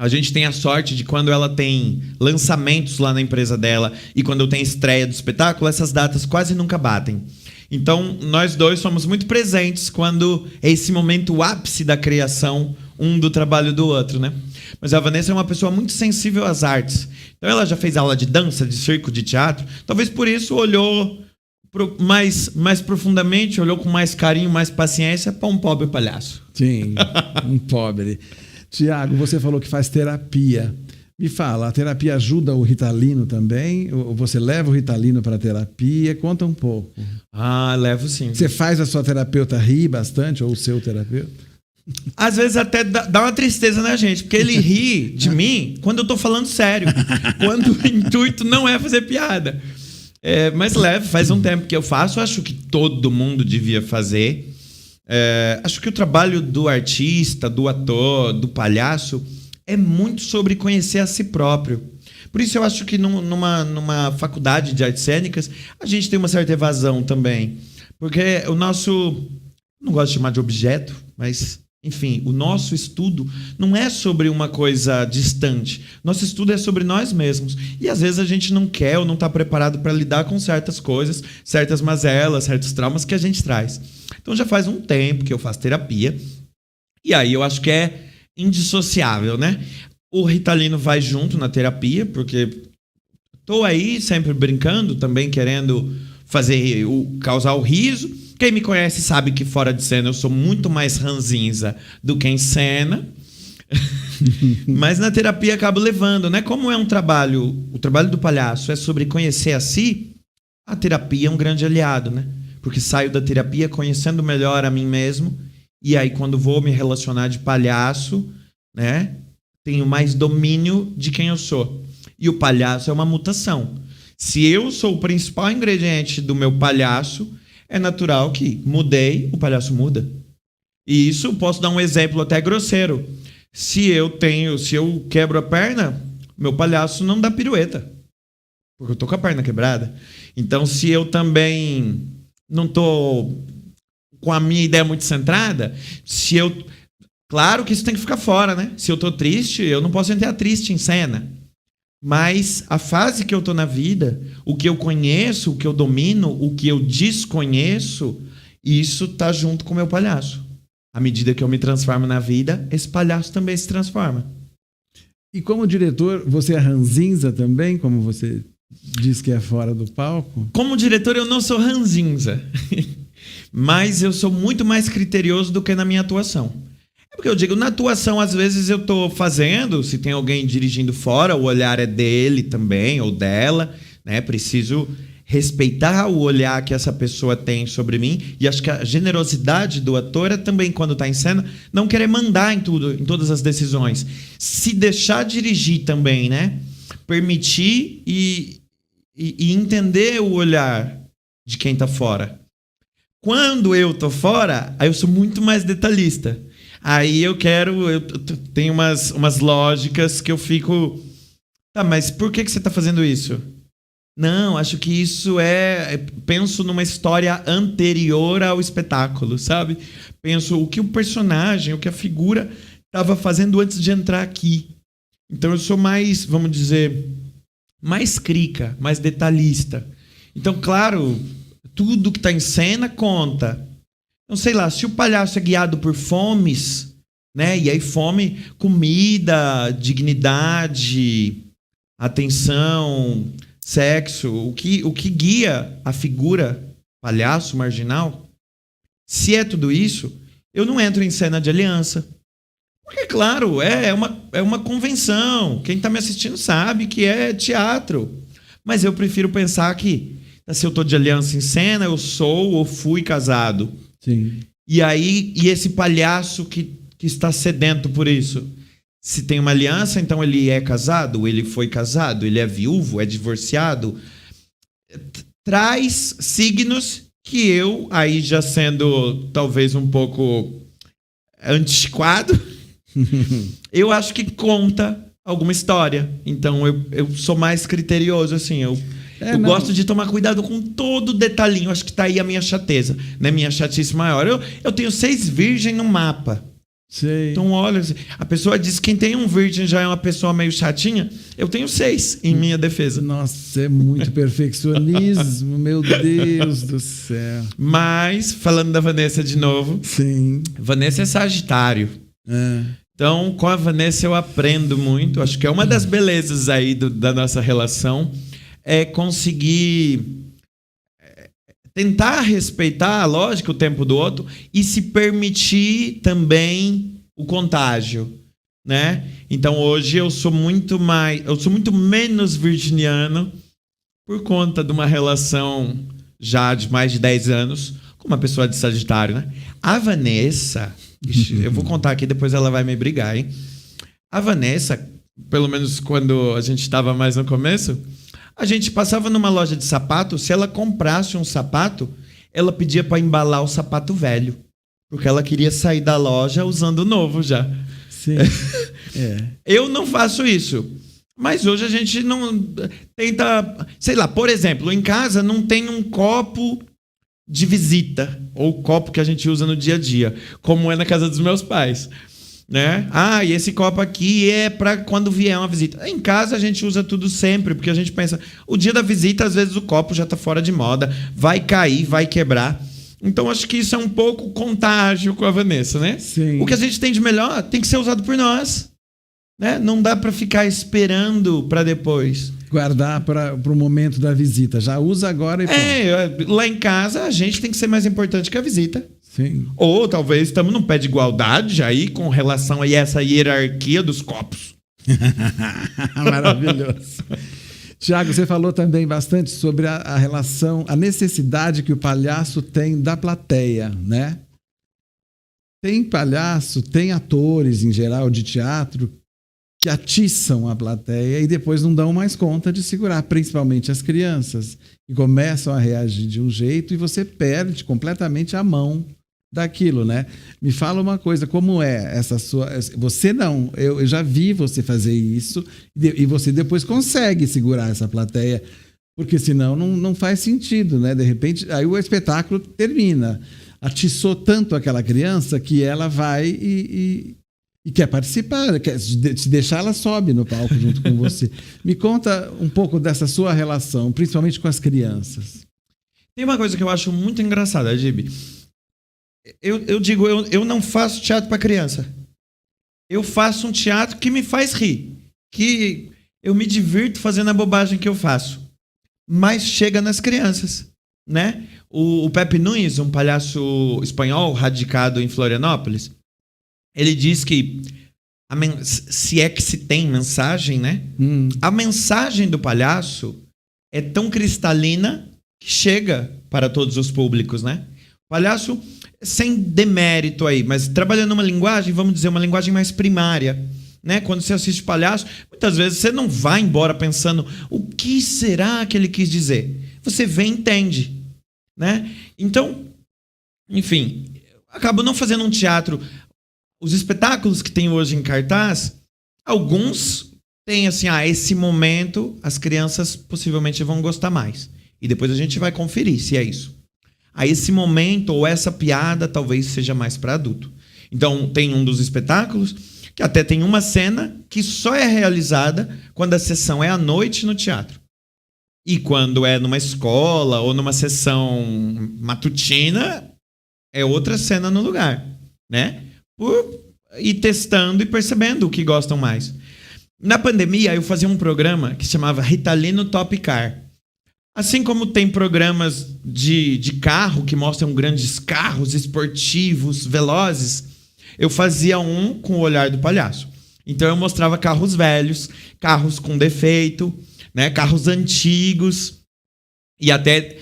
[SPEAKER 4] A gente tem a sorte de quando ela tem lançamentos lá na empresa dela e quando eu tenho estreia do espetáculo, essas datas quase nunca batem. Então, nós dois somos muito presentes quando é esse momento ápice da criação, um do trabalho do outro, né? Mas a Vanessa é uma pessoa muito sensível às artes. Então, ela já fez aula de dança, de circo, de teatro. Talvez por isso olhou mais profundamente, olhou com mais carinho, mais paciência para um pobre palhaço.
[SPEAKER 3] Sim, um pobre. Tiago, você falou que faz terapia. Me fala, a terapia ajuda o Ritalino também? Ou você leva o Ritalino para a terapia? Conta um pouco.
[SPEAKER 4] Levo sim.
[SPEAKER 3] Você faz a sua terapeuta rir bastante, ou o seu terapeuta?
[SPEAKER 4] Às vezes até dá uma tristeza na gente, porque ele ri de mim quando eu tô falando sério. Quando o intuito não é fazer piada. Mas faz um tempo que eu faço, acho que todo mundo devia fazer. Acho que o trabalho do artista, do ator, do palhaço é muito sobre conhecer a si próprio. Por isso eu acho que numa faculdade de artes cênicas a gente tem uma certa evasão também. Porque o nosso... Não gosto de chamar de objeto, mas... Enfim, o nosso estudo não é sobre uma coisa distante. Nosso estudo é sobre nós mesmos. E às vezes a gente não quer ou não está preparado para lidar com certas coisas, certas mazelas, certos traumas que a gente traz. Então já faz um tempo que eu faço terapia. E aí eu acho que é indissociável, né? O Ritalino vai junto na terapia, porque estou aí sempre brincando, também querendo causar o riso. Quem me conhece sabe que fora de cena eu sou muito mais ranzinza do que em cena. Mas na terapia acabo levando, né? Como é um trabalho, o trabalho do palhaço é sobre conhecer a si, a terapia é um grande aliado, né? Porque saio da terapia conhecendo melhor a mim mesmo, e aí quando vou me relacionar de palhaço, né? Tenho mais domínio de quem eu sou. E o palhaço é uma mutação. Se eu sou o principal ingrediente do meu palhaço, é natural que mudei, o palhaço muda. E isso, posso dar um exemplo até grosseiro. Se eu quebro a perna, meu palhaço não dá pirueta. Porque eu tô com a perna quebrada. Então, se eu também não tô com a minha ideia muito centrada, claro que isso tem que ficar fora, né? Se eu tô triste, eu não posso entrar triste em cena. Mas a fase que eu tô na vida, o que eu conheço, o que eu domino, o que eu desconheço, isso tá junto com o meu palhaço. À medida que eu me transformo na vida, esse palhaço também se transforma.
[SPEAKER 3] E como diretor, você é ranzinza também, como você diz que é fora do palco?
[SPEAKER 4] Como diretor, eu não sou ranzinza. Mas eu sou muito mais criterioso do que na minha atuação. É porque eu digo, na atuação, às vezes eu tô fazendo, se tem alguém dirigindo fora, o olhar é dele também, ou dela, né? Preciso respeitar o olhar que essa pessoa tem sobre mim. E acho que a generosidade do ator é também, quando está em cena, não querer mandar em tudo, em todas as decisões. Se deixar dirigir também, né? Permitir e entender o olhar de quem está fora. Quando eu tô fora, aí eu sou muito mais detalhista. Aí eu tenho umas lógicas que eu fico... Tá, mas por que você tá fazendo isso? Não, acho que isso penso numa história anterior ao espetáculo, sabe? Penso o que o personagem, o que a figura estava fazendo antes de entrar aqui. Então eu sou mais, vamos dizer, mais crica, mais detalhista. Então, claro, tudo que está em cena conta. Então, sei lá, se o palhaço é guiado por fomes, né? E aí fome, comida, dignidade, atenção, sexo, o que guia a figura palhaço marginal, se é tudo isso, eu não entro em cena de aliança. Porque, claro, é uma convenção. Quem está me assistindo sabe que é teatro. Mas eu prefiro pensar que, se eu estou de aliança em cena, eu sou ou fui casado.
[SPEAKER 3] Sim.
[SPEAKER 4] E esse palhaço que está sedento por isso. Se tem uma aliança, então ele é casado, ele foi casado, ele é viúvo, é divorciado. Traz signos que eu, aí já sendo talvez um pouco antiquado, eu acho que conta alguma história. Então eu sou mais criterioso, assim, eu gosto de tomar cuidado com todo detalhinho. Acho que tá aí a minha chateza, né? Minha chatice maior. Eu tenho 6 virgens no mapa.
[SPEAKER 3] Sei.
[SPEAKER 4] Então, olha, a pessoa diz que quem tem um virgem já é uma pessoa meio chatinha. Eu tenho 6 em minha defesa.
[SPEAKER 3] Nossa, é muito perfeccionismo, meu Deus do céu.
[SPEAKER 4] Mas, falando da Vanessa de novo.
[SPEAKER 3] Sim.
[SPEAKER 4] Vanessa é Sagitário. Então, com a Vanessa eu aprendo muito. Acho que é uma das belezas aí da nossa relação. É conseguir tentar respeitar, lógico, o tempo do outro e se permitir também o contágio, né? Então hoje eu sou muito menos virginiano por conta de uma relação já de mais de 10 anos com uma pessoa de Sagitário, né? A Vanessa, eu vou contar aqui, depois ela vai me brigar, hein? A Vanessa, pelo menos quando a gente estava mais no começo, a gente passava numa loja de sapato, se ela comprasse um sapato, ela pedia para embalar o sapato velho. Porque ela queria sair da loja usando o novo já.
[SPEAKER 3] Sim.
[SPEAKER 4] Eu não faço isso. Mas hoje a gente não tenta... Sei lá, por exemplo, em casa não tem um copo de visita. Ou copo que a gente usa no dia a dia. Como é na casa dos meus pais. Né? E esse copo aqui é para quando vier uma visita. Em casa a gente usa tudo sempre, porque a gente pensa, o dia da visita, às vezes o copo já está fora de moda, vai cair, vai quebrar. Então acho que isso é um pouco contágio com a Vanessa, né?
[SPEAKER 3] Sim.
[SPEAKER 4] O que a gente tem de melhor tem que ser usado por nós, né? Não dá para ficar esperando para depois.
[SPEAKER 3] Guardar para o momento da visita. Já usa agora e pronto.
[SPEAKER 4] Lá em casa a gente tem que ser mais importante que a visita.
[SPEAKER 3] Sim.
[SPEAKER 4] Ou talvez estamos num pé de igualdade aí com relação a essa hierarquia dos copos.
[SPEAKER 3] Maravilhoso. Tiago, você falou também bastante sobre a relação, a necessidade que o palhaço tem da plateia, né? Tem palhaço, tem atores em geral de teatro que atiçam a plateia e depois não dão mais conta de segurar, principalmente as crianças, que começam a reagir de um jeito e você perde completamente a mão daquilo, né? Me fala uma coisa, como é essa sua... Você não, eu já vi você fazer isso e você depois consegue segurar essa plateia, porque senão não faz sentido, né? De repente, aí o espetáculo termina. Atiçou tanto aquela criança que ela vai e E quer participar, se deixar, ela sobe no palco junto com você. Me conta um pouco dessa sua relação, principalmente com as crianças.
[SPEAKER 4] Tem uma coisa que eu acho muito engraçada, Gibi. Eu não faço teatro para criança. Eu faço um teatro que me faz rir. Que eu me divirto fazendo a bobagem que eu faço. Mas chega nas crianças, né? O Pepe Nunes, um palhaço espanhol radicado em Florianópolis, ele diz que se é que se tem mensagem, né? A mensagem do palhaço é tão cristalina que chega para todos os públicos, né? O palhaço, sem demérito aí, mas trabalhando uma linguagem, vamos dizer, uma linguagem mais primária, né? Quando você assiste palhaço, muitas vezes você não vai embora pensando o que será que ele quis dizer. Você vê e entende, né? Então, enfim, acabo não fazendo um teatro. Os espetáculos que tem hoje em cartaz, alguns têm assim, esse momento as crianças possivelmente vão gostar mais. E depois a gente vai conferir se é isso. Esse momento ou essa piada talvez seja mais para adulto. Então, tem um dos espetáculos que até tem uma cena que só é realizada quando a sessão é à noite no teatro. E quando é numa escola ou numa sessão matutina, é outra cena no lugar, né? Por ir testando e percebendo o que gostam mais. Na pandemia, eu fazia um programa que se chamava Ritalino Top Car. Assim como tem programas de carro que mostram grandes carros esportivos, velozes, eu fazia um com o olhar do palhaço. Então eu mostrava carros velhos, carros com defeito, né, carros antigos, e até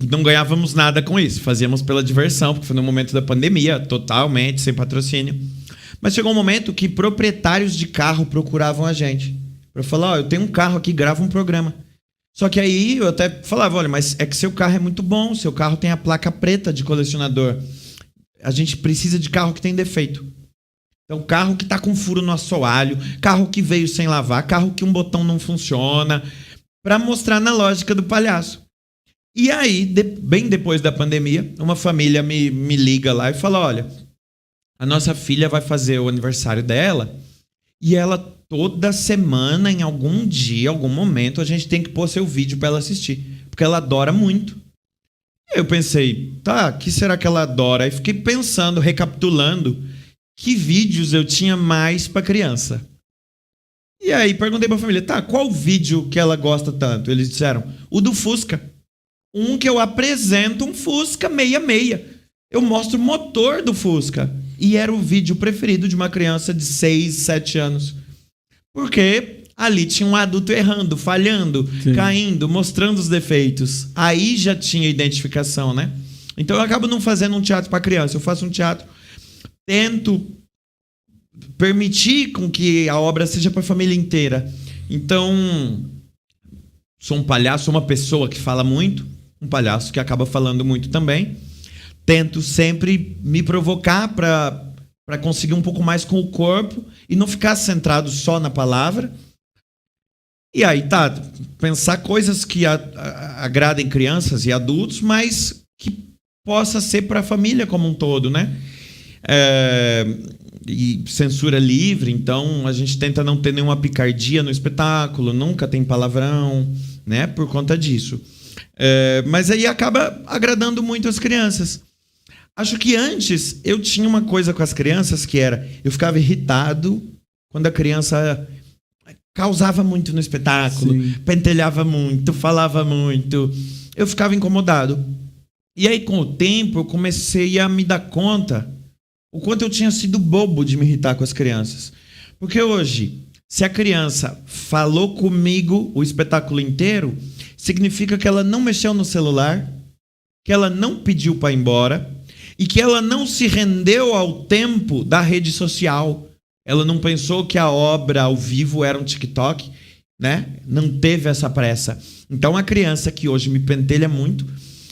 [SPEAKER 4] não ganhávamos nada com isso. Fazíamos pela diversão, porque foi no momento da pandemia, totalmente, sem patrocínio. Mas chegou um momento que proprietários de carro procuravam a gente. Para falar, eu tenho um carro aqui, grava um programa. Só que aí eu até falava, olha, mas é que seu carro é muito bom, seu carro tem a placa preta de colecionador. A gente precisa de carro que tem defeito. Então, carro que está com furo no assoalho, carro que veio sem lavar, carro que um botão não funciona, para mostrar na lógica do palhaço. E aí, bem depois da pandemia, uma família me liga lá e fala, olha, a nossa filha vai fazer o aniversário dela e ela toda semana, em algum dia, algum momento, a gente tem que pôr seu vídeo para ela assistir, porque ela adora muito. E eu pensei, o que será que ela adora? Aí fiquei pensando, recapitulando, que vídeos eu tinha mais para criança. E aí perguntei para a família, qual vídeo que ela gosta tanto? Eles disseram, o do Fusca. Um que eu apresento um Fusca 66. Eu mostro o motor do Fusca. E era o vídeo preferido de uma criança de 6, 7 anos. Porque ali tinha um adulto errando, falhando, sim, caindo, mostrando os defeitos. Aí já tinha identificação, né? Então eu acabo não fazendo um teatro para criança. Eu faço um teatro, tento permitir com que a obra seja para a família inteira. Então, sou um palhaço, sou uma pessoa que fala muito, um palhaço que acaba falando muito também. Tento sempre me provocar para conseguir um pouco mais com o corpo e não ficar centrado só na palavra. E aí, pensar coisas que agradem crianças e adultos, mas que possa ser para a família como um todo, né? E censura livre, então a gente tenta não ter nenhuma picardia no espetáculo, nunca tem palavrão, né? Por conta disso. Mas aí acaba agradando muito as crianças. Acho que antes eu tinha uma coisa com as crianças que era, eu ficava irritado quando a criança causava muito no espetáculo, sim, pentelhava muito, falava muito. Eu ficava incomodado. E aí, com o tempo, eu comecei a me dar conta o quanto eu tinha sido bobo de me irritar com as crianças. Porque hoje, se a criança falou comigo o espetáculo inteiro, significa que ela não mexeu no celular, que ela não pediu para ir embora e que ela não se rendeu ao tempo da rede social. Ela não pensou que a obra ao vivo era um TikTok, né? Não teve essa pressa. Então, a criança que hoje me pentelha muito,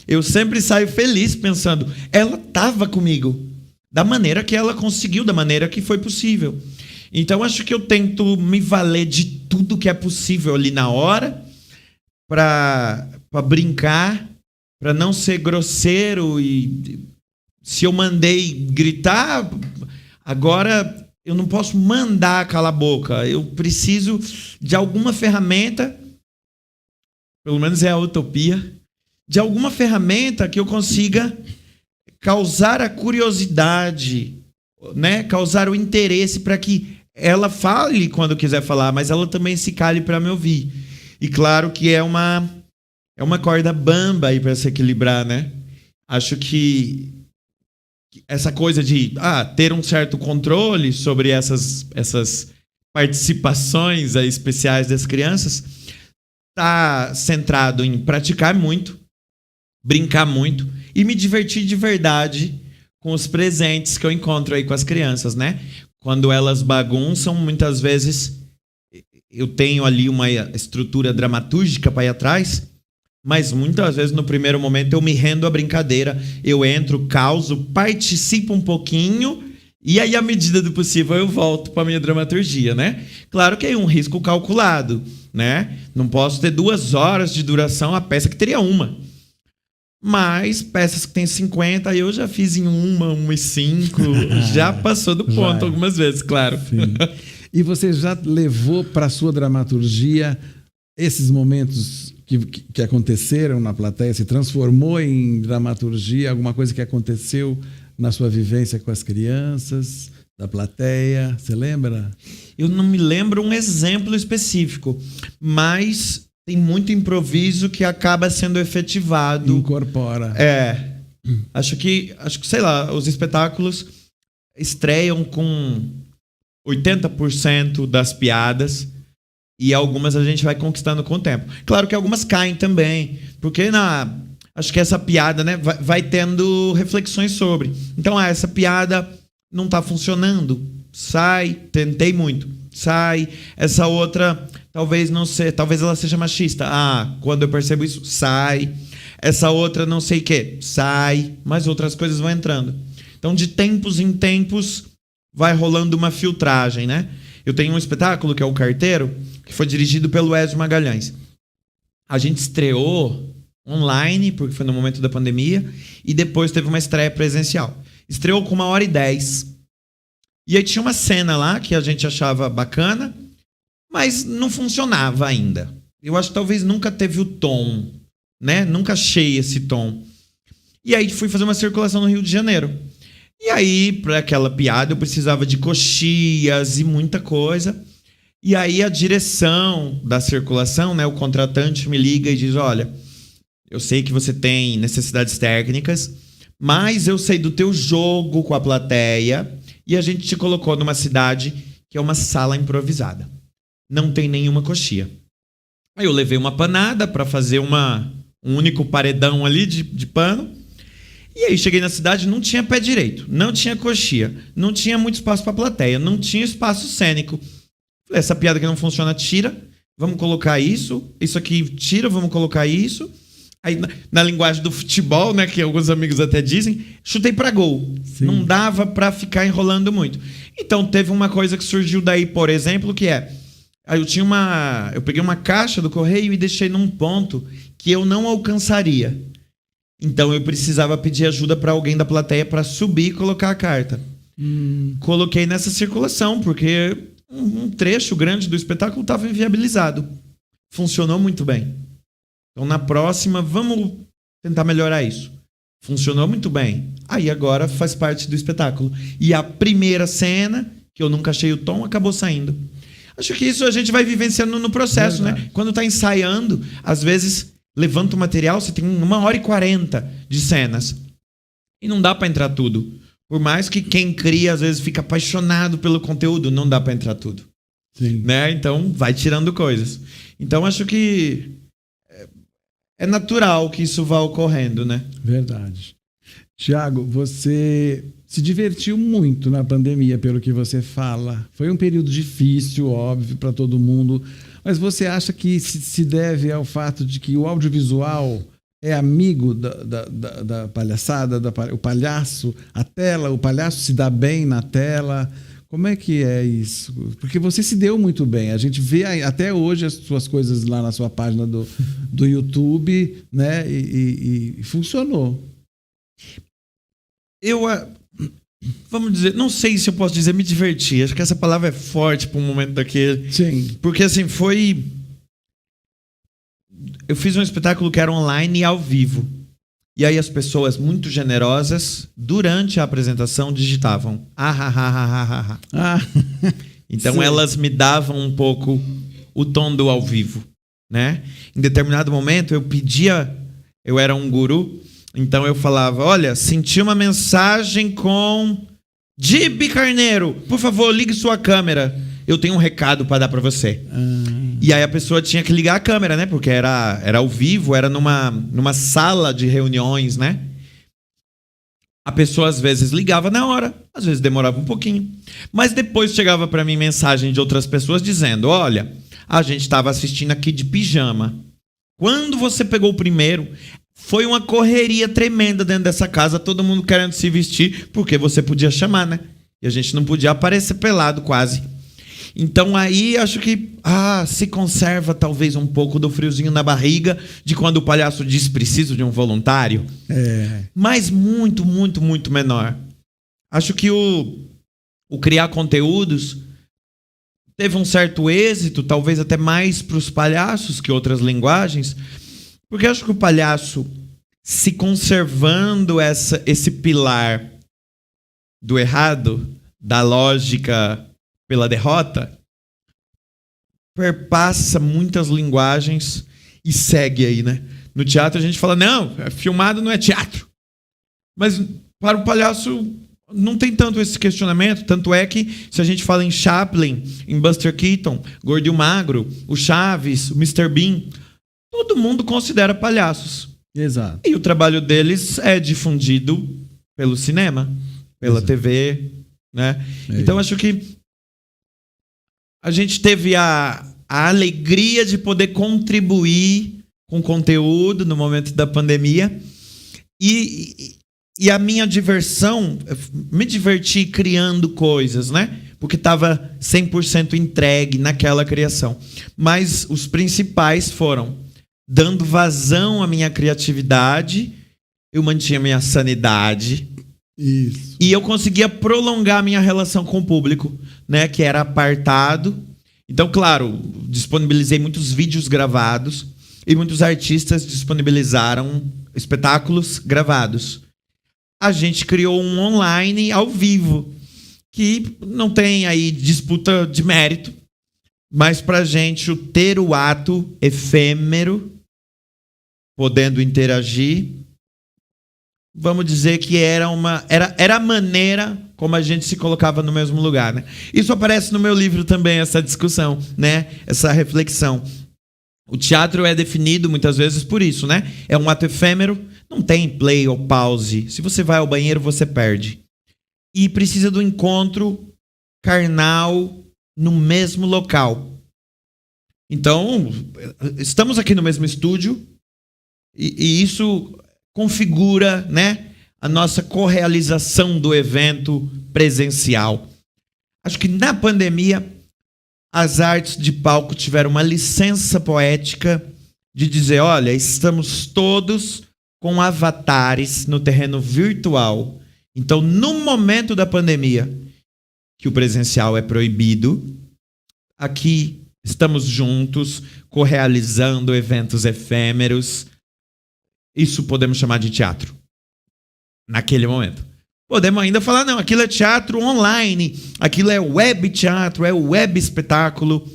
[SPEAKER 4] eu sempre saio feliz pensando, ela estava comigo da maneira que ela conseguiu, da maneira que foi possível. Então, acho que eu tento me valer de tudo que é possível ali na hora para brincar, para não ser grosseiro. E se eu mandei gritar, agora eu não posso mandar calar a boca. Eu preciso de alguma ferramenta, pelo menos é a utopia, de alguma ferramenta que eu consiga causar a curiosidade, né? Causar o interesse para que ela fale quando quiser falar, mas ela também se cale para me ouvir. E claro que é uma corda bamba aí para se equilibrar, né? Acho que essa coisa de ter um certo controle sobre essas participações aí especiais das crianças está centrado em praticar muito, brincar muito e me divertir de verdade com os presentes que eu encontro aí com as crianças, né? Quando elas bagunçam, muitas vezes eu tenho ali uma estrutura dramatúrgica para ir atrás, mas muitas vezes no primeiro momento eu me rendo à brincadeira, eu entro, causo, participo um pouquinho e aí à medida do possível eu volto para minha dramaturgia, né? Claro que é um risco calculado, né? Não posso ter 2 horas de duração a peça que teria uma. Mas peças que tem 50, eu já fiz em 1 e 5, já passou do ponto algumas vezes, claro.
[SPEAKER 3] Sim. E você já levou para sua dramaturgia esses momentos que aconteceram na plateia, se transformou em dramaturgia, alguma coisa que aconteceu na sua vivência com as crianças, da plateia, você lembra?
[SPEAKER 4] Eu não me lembro um exemplo específico, mas tem muito improviso que acaba sendo efetivado.
[SPEAKER 3] Incorpora.
[SPEAKER 4] Acho que, sei lá, os espetáculos estreiam com 80% das piadas e algumas a gente vai conquistando com o tempo. Claro que algumas caem também, porque acho que essa piada, né, vai tendo reflexões sobre. Então, essa piada não está funcionando, sai, tentei muito, sai. Essa outra, talvez não seja, talvez ela seja machista. Quando eu percebo isso, sai. Essa outra não sei o que, sai. Mas outras coisas vão entrando. Então, de tempos em tempos, vai rolando uma filtragem, né? Eu tenho um espetáculo que é O Carteiro, que foi dirigido pelo Ezio Magalhães. A gente estreou online, porque foi no momento da pandemia, e depois teve uma estreia presencial. Estreou com 1h10. E aí tinha uma cena lá que a gente achava bacana, mas não funcionava ainda. Eu acho que talvez nunca teve o tom, né? Nunca achei esse tom. E aí fui fazer uma circulação no Rio de Janeiro. E aí, para aquela piada, eu precisava de coxias e muita coisa. E aí a direção da circulação, né, o contratante me liga e diz, olha, eu sei que você tem necessidades técnicas, mas eu sei do teu jogo com a plateia e a gente te colocou numa cidade que é uma sala improvisada. Não tem nenhuma coxia. Aí eu levei uma panada para fazer um único paredão ali de pano. E aí cheguei na cidade, não tinha pé direito, não tinha coxia, não tinha muito espaço para plateia, não tinha espaço cênico. Falei, essa piada que não funciona, tira, vamos colocar isso aqui tira, vamos colocar isso. Aí na linguagem do futebol, né, que alguns amigos até dizem, chutei para gol. Sim. Não dava para ficar enrolando muito. Então teve uma coisa que surgiu daí, por exemplo, que eu peguei uma caixa do correio e deixei num ponto que eu não alcançaria. Então eu precisava pedir ajuda para alguém da plateia para subir e colocar a carta. Coloquei nessa circulação, porque um trecho grande do espetáculo estava inviabilizado. Funcionou muito bem. Então na próxima, vamos tentar melhorar isso. Funcionou muito bem. Aí agora faz parte do espetáculo. E a primeira cena, que eu nunca achei o tom, acabou saindo. Acho que isso a gente vai vivenciando no processo, né? Quando está ensaiando, às vezes levanta o material, você tem 1h40 de cenas. E não dá para entrar tudo. Por mais que quem cria, às vezes, fica apaixonado pelo conteúdo, não dá para entrar tudo.
[SPEAKER 3] Sim.
[SPEAKER 4] Né? Então, vai tirando coisas. Então, acho que é natural que isso vá ocorrendo, né?
[SPEAKER 3] Verdade. Tiago, você se divertiu muito na pandemia, pelo que você fala. Foi um período difícil, óbvio, para todo mundo. Mas você acha que se deve ao fato de que o audiovisual é amigo da palhaçada, o palhaço, a tela, o palhaço se dá bem na tela? Como é que é isso? Porque você se deu muito bem. A gente vê até hoje as suas coisas lá na sua página do YouTube, né? E funcionou.
[SPEAKER 4] vamos dizer, não sei se eu posso dizer me divertir. Acho que essa palavra é forte para um momento daquele.
[SPEAKER 3] Sim.
[SPEAKER 4] Porque assim, eu fiz um espetáculo que era online e ao vivo. E aí as pessoas muito generosas, durante a apresentação, digitavam ah. Então
[SPEAKER 3] Sim.
[SPEAKER 4] elas me davam um pouco o tom do ao vivo, né? Em determinado momento eu era um guru, então eu falava, olha, senti uma mensagem com Gibi Carneiro, por favor, ligue sua câmera. Eu tenho um recado para dar para você. E aí a pessoa tinha que ligar a câmera, né? Porque era ao vivo, era numa sala de reuniões, né? A pessoa às vezes ligava na hora, às vezes demorava um pouquinho. Mas depois chegava para mim mensagem de outras pessoas dizendo, olha, a gente estava assistindo aqui de pijama. Quando você pegou o primeiro, foi uma correria tremenda dentro dessa casa, todo mundo querendo se vestir, porque você podia chamar, né? E a gente não podia aparecer pelado quase. Então aí acho que se conserva talvez um pouco do friozinho na barriga de quando o palhaço diz preciso de um voluntário. Mas muito, muito, muito menor. Acho que o criar conteúdos teve um certo êxito, talvez até mais para os palhaços que outras linguagens, porque acho que o palhaço se conservando esse pilar do errado, da lógica pela derrota, perpassa muitas linguagens e segue aí, né? No teatro a gente fala, não, filmado não é teatro. Mas para o palhaço não tem tanto esse questionamento, tanto é que se a gente fala em Chaplin, em Buster Keaton, Gordo e o Magro, o Chaves, o Mr. Bean, todo mundo considera palhaços.
[SPEAKER 3] Exato.
[SPEAKER 4] E o trabalho deles é difundido pelo cinema, pela TV, né? Então acho que a gente teve a alegria de poder contribuir com conteúdo no momento da pandemia e a minha diversão, me diverti criando coisas, né? Porque estava 100% entregue naquela criação. Mas os principais foram dando vazão à minha criatividade, eu mantinha minha sanidade.
[SPEAKER 3] Isso.
[SPEAKER 4] E eu conseguia prolongar a minha relação com o público, né, que era apartado. Então, claro, disponibilizei muitos vídeos gravados e muitos artistas disponibilizaram espetáculos gravados. A gente criou um online ao vivo, que não tem aí disputa de mérito, mas pra gente ter o ato efêmero, podendo interagir, vamos dizer que era a maneira como a gente se colocava no mesmo lugar, né? Isso aparece no meu livro também, essa discussão, né? Essa reflexão. O teatro é definido muitas vezes por isso, né? É um ato efêmero, não tem play ou pause. Se você vai ao banheiro, você perde. E precisa do encontro carnal no mesmo local. Então, estamos aqui no mesmo estúdio e isso configura, né, a nossa correalização do evento presencial. Acho que na pandemia as artes de palco tiveram uma licença poética de dizer, olha, estamos todos com avatares no terreno virtual. Então, no momento da pandemia, que o presencial é proibido, aqui estamos juntos, correalizando eventos efêmeros. Isso podemos chamar de teatro. Naquele momento. Podemos ainda falar, não, aquilo é teatro online, aquilo é web teatro, é web espetáculo.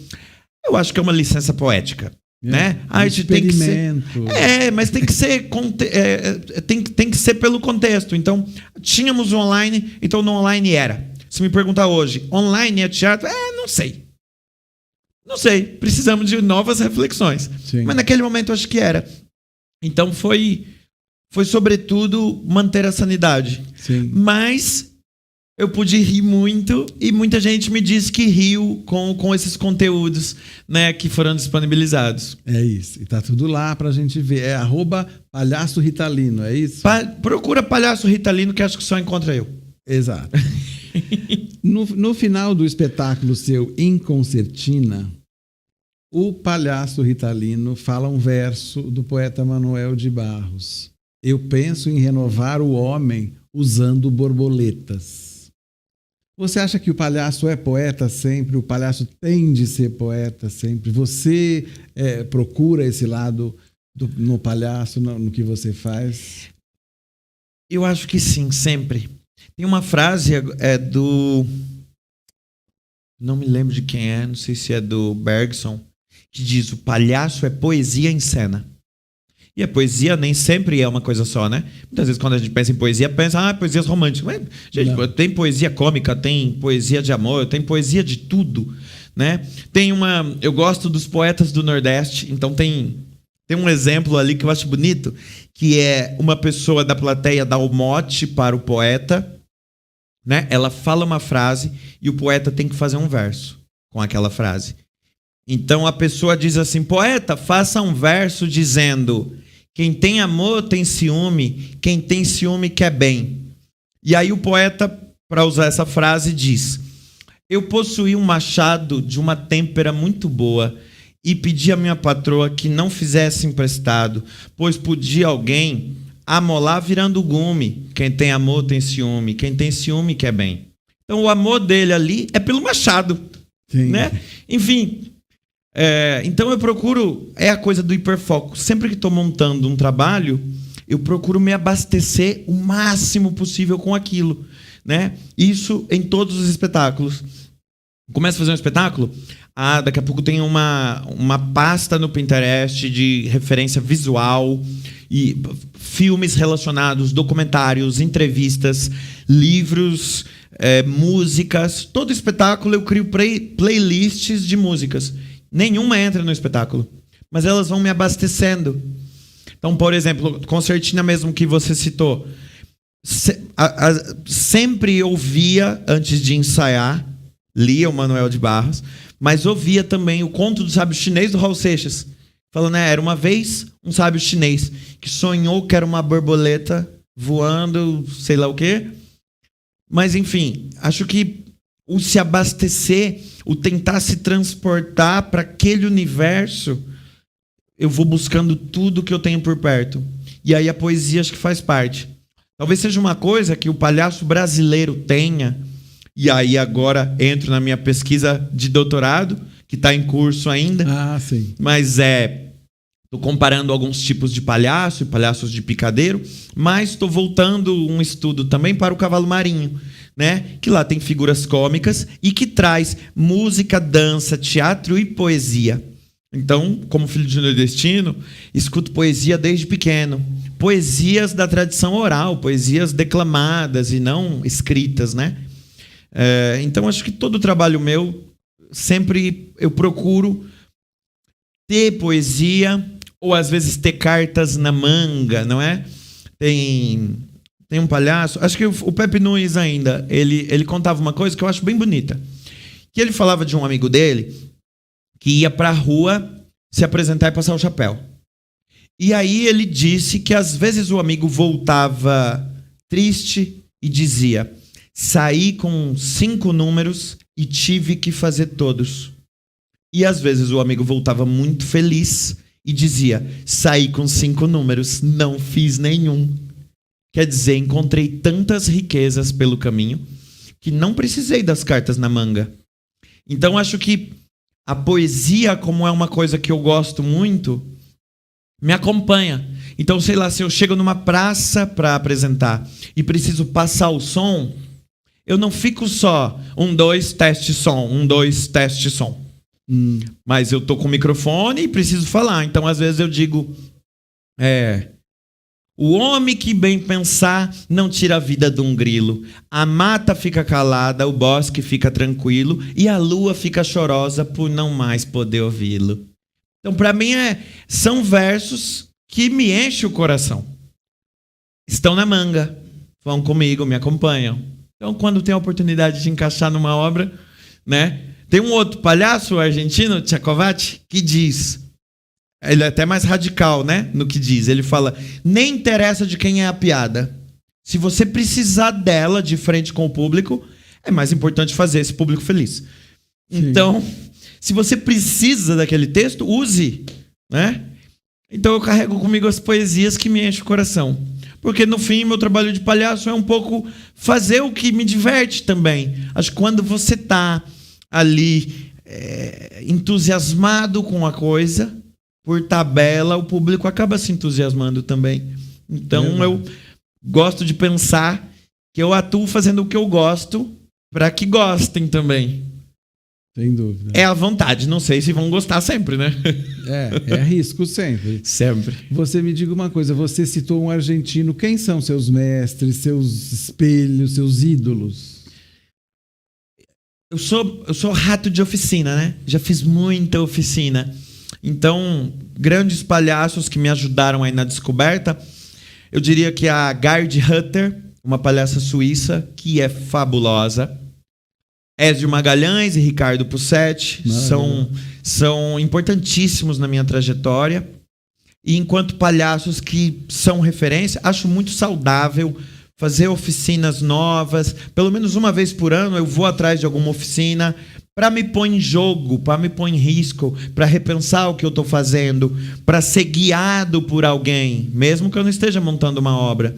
[SPEAKER 4] Eu acho que é uma licença poética. Né? A arte tem que ser. Mas tem que ser. Tem que ser pelo contexto. Então, tínhamos o online, então no online era. Se me perguntar hoje, online é teatro? Não sei. Não sei. Precisamos de novas reflexões.
[SPEAKER 3] Sim. Mas
[SPEAKER 4] naquele momento eu acho que era. Então foi sobretudo manter a sanidade.
[SPEAKER 3] Sim.
[SPEAKER 4] Mas eu pude rir muito e muita gente me disse que riu com esses conteúdos, né, que foram disponibilizados.
[SPEAKER 3] É isso. E tá tudo lá pra gente ver. É @palhaço Ritalino, é isso?
[SPEAKER 4] Procura Palhaço Ritalino que acho que só encontra eu.
[SPEAKER 3] Exato. No final do espetáculo seu Em Concertina, o Palhaço Ritalino fala um verso do poeta Manuel de Barros. Eu penso em renovar o homem usando borboletas. Você acha que o palhaço é poeta sempre? O palhaço tem de ser poeta sempre? Você procura esse lado no palhaço, no que você faz?
[SPEAKER 4] Eu acho que sim, sempre. Tem uma frase não me lembro de quem é, não sei se é do Bergson, que diz: o palhaço é poesia em cena. E a poesia nem sempre é uma coisa só, né? Muitas vezes quando a gente pensa em poesia, pensa, poesias românticas. Mas, gente, tem poesia cômica, tem poesia de amor, tem poesia de tudo, né? Eu gosto dos poetas do Nordeste, então tem um exemplo ali que eu acho bonito, que é uma pessoa da plateia dar o mote para o poeta, né? Ela fala uma frase e o poeta tem que fazer um verso com aquela frase. Então a pessoa diz assim: poeta, faça um verso dizendo: quem tem amor tem ciúme, quem tem ciúme quer bem. E aí o poeta, para usar essa frase, diz: eu possuí um machado de uma têmpera muito boa e pedi à minha patroa que não fizesse emprestado, pois podia alguém amolar virando gume. Quem tem amor tem ciúme, quem tem ciúme quer bem. Então o amor dele ali é pelo machado, né? Enfim, então eu procuro, a coisa do hiperfoco. Sempre que estou montando um trabalho, eu procuro me abastecer o máximo possível com aquilo, né? Isso em todos os espetáculos. Começo a fazer um espetáculo, daqui a pouco tem uma pasta no Pinterest de referência visual e filmes relacionados, documentários, entrevistas, livros, músicas. Todo espetáculo eu crio playlists de músicas. Nenhuma entra no espetáculo, mas elas vão me abastecendo. Então, por exemplo, concertina mesmo que você citou, sempre ouvia antes de ensaiar, lia o Manuel de Barros, mas ouvia também o Conto do Sábio Chinês do Raul Seixas, falando, era uma vez um sábio chinês que sonhou que era uma borboleta voando, sei lá o quê. Mas, enfim, acho que o se abastecer, o tentar se transportar para aquele universo, eu vou buscando tudo que eu tenho por perto. E aí a poesia acho que faz parte. Talvez seja uma coisa que o palhaço brasileiro tenha, e aí agora entro na minha pesquisa de doutorado, que está em curso ainda.
[SPEAKER 3] Sim.
[SPEAKER 4] Mas estou comparando alguns tipos de palhaço e palhaços de picadeiro, mas estou voltando um estudo também para o cavalo marinho, né? Que lá tem figuras cômicas e que traz música, dança, teatro e poesia. Então, como filho de nordestino, escuto poesia desde pequeno. Poesias da tradição oral, poesias declamadas e não escritas, né? Então, acho que todo o trabalho meu, sempre eu procuro ter poesia, ou às vezes ter cartas na manga, não é? Tem um palhaço, acho que o Pepe Nunes ainda, ele contava uma coisa que eu acho bem bonita. Que ele falava de um amigo dele que ia para a rua se apresentar e passar o chapéu. E aí ele disse que às vezes o amigo voltava triste e dizia: saí com 5 números e tive que fazer todos. E às vezes o amigo voltava muito feliz e dizia: saí com 5 números, não fiz nenhum. Quer dizer, encontrei tantas riquezas pelo caminho que não precisei das cartas na manga. Então acho que a poesia, como é uma coisa que eu gosto muito, me acompanha. Então, sei lá, se eu chego numa praça para apresentar e preciso passar o som, eu não fico só 1, 2, teste som, 1, 2, teste som. Mas eu tô com o microfone e preciso falar. Então, às vezes eu digo: o homem que bem pensar não tira a vida de um grilo. A mata fica calada, o bosque fica tranquilo e a lua fica chorosa por não mais poder ouvi-lo. Então, para mim, são versos que me enchem o coração. Estão na manga, vão comigo, me acompanham. Então, quando tem a oportunidade de encaixar numa obra, né? Tem um outro palhaço argentino, Tchakovati, que diz, ele é até mais radical, né, no que diz. Ele fala: nem interessa de quem é a piada. Se você precisar dela de frente com o público, é mais importante fazer esse público feliz. Sim. Então, se você precisa daquele texto, use, né? Então eu carrego comigo as poesias que me enchem o coração. Porque no fim, meu trabalho de palhaço é um pouco fazer o que me diverte também. Acho que quando você tá ali entusiasmado com a coisa, por tabela, o público acaba se entusiasmando também. Então eu gosto de pensar que eu atuo fazendo o que eu gosto para que gostem também.
[SPEAKER 3] Sem dúvida.
[SPEAKER 4] É a vontade, não sei se vão gostar sempre, né?
[SPEAKER 3] É risco sempre.
[SPEAKER 4] Sempre.
[SPEAKER 3] Você me diga uma coisa, você citou um argentino, quem são seus mestres, seus espelhos, seus ídolos?
[SPEAKER 4] Eu sou rato de oficina, né? Já fiz muita oficina. Então, grandes palhaços que me ajudaram aí na descoberta, eu diria que a Gerd Hutter, uma palhaça suíça, que é fabulosa. Ézio Magalhães e Ricardo Pussetti são importantíssimos na minha trajetória. E enquanto palhaços que são referência, acho muito saudável fazer oficinas novas. Pelo menos uma vez por ano eu vou atrás de alguma oficina para me pôr em jogo, para me pôr em risco, para repensar o que eu estou fazendo, para ser guiado por alguém, mesmo que eu não esteja montando uma obra.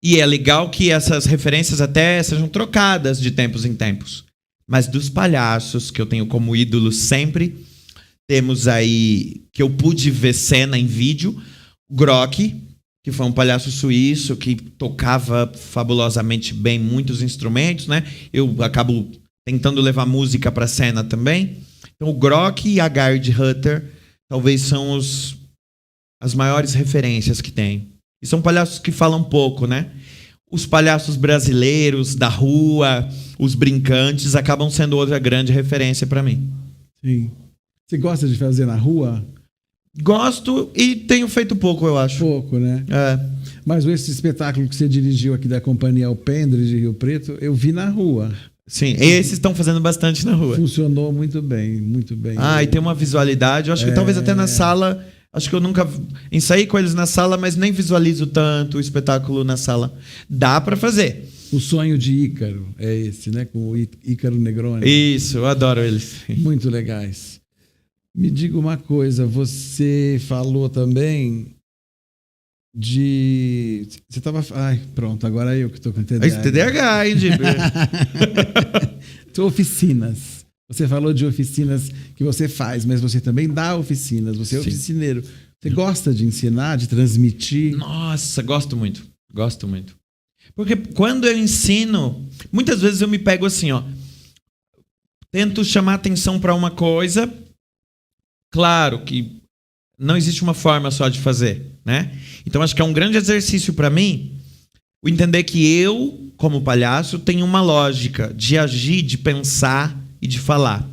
[SPEAKER 4] E é legal que essas referências até sejam trocadas de tempos em tempos. Mas dos palhaços que eu tenho como ídolo sempre, temos aí, que eu pude ver cena em vídeo, Grock, que foi um palhaço suíço que tocava fabulosamente bem muitos instrumentos, né? Eu acabo tentando levar música para a cena também. Então o Grock e a Gerd Hutter talvez são as maiores referências que tem. E são palhaços que falam pouco, né? Os palhaços brasileiros da rua, os brincantes, acabam sendo outra grande referência para mim.
[SPEAKER 3] Sim. Você gosta de fazer na rua?
[SPEAKER 4] Gosto e tenho feito pouco, eu acho.
[SPEAKER 3] Pouco, né?
[SPEAKER 4] É.
[SPEAKER 3] Mas esse espetáculo que você dirigiu aqui da Companhia Alpendre de Rio Preto, eu vi na rua.
[SPEAKER 4] Sim, esses estão fazendo bastante na rua.
[SPEAKER 3] Funcionou muito bem, muito bem.
[SPEAKER 4] E tem uma visualidade. Eu acho que talvez até na sala... Acho que eu nunca ensaiei com eles na sala, mas nem visualizo tanto o espetáculo na sala. Dá para fazer.
[SPEAKER 3] O Sonho de Ícaro é esse, né? Com o Ícaro Negroni.
[SPEAKER 4] Isso, eu adoro eles.
[SPEAKER 3] Muito legais. Me diga uma coisa, você falou também de... Você estava... Ai, pronto, agora eu que estou com TDAH.
[SPEAKER 4] TDAH, hein, Dibe?
[SPEAKER 3] Oficinas. Você falou de oficinas que você faz, mas você também dá oficinas. Você é oficineiro. Você gosta de ensinar, de transmitir?
[SPEAKER 4] Nossa, gosto muito. Gosto muito. Porque quando eu ensino, muitas vezes eu me pego assim, ó. Tento chamar atenção para uma coisa. Claro que não existe uma forma só de fazer, né? Então acho que é um grande exercício para mim o entender que eu, como palhaço, tenho uma lógica de agir, de pensar e de falar.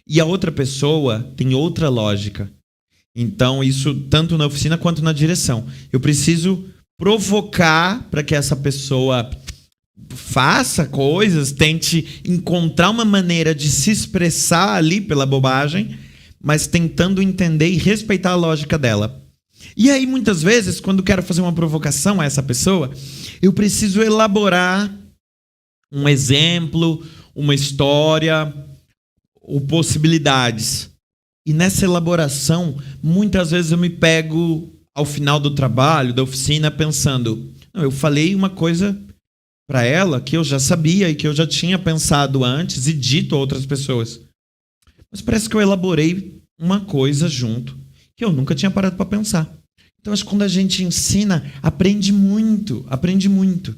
[SPEAKER 4] E a outra pessoa tem outra lógica. Então, isso tanto na oficina quanto na direção. Eu preciso provocar para que essa pessoa faça coisas, tente encontrar uma maneira de se expressar ali pela bobagem, mas tentando entender e respeitar a lógica dela. E aí, muitas vezes, quando quero fazer uma provocação a essa pessoa, eu preciso elaborar um exemplo, uma história ou possibilidades. E nessa elaboração, muitas vezes eu me pego ao final do trabalho, da oficina, pensando, não, eu falei uma coisa para ela que eu já sabia e que eu já tinha pensado antes e dito a outras pessoas. Mas parece que eu elaborei uma coisa junto que eu nunca tinha parado para pensar. Então, acho que quando a gente ensina, aprende muito, aprende muito.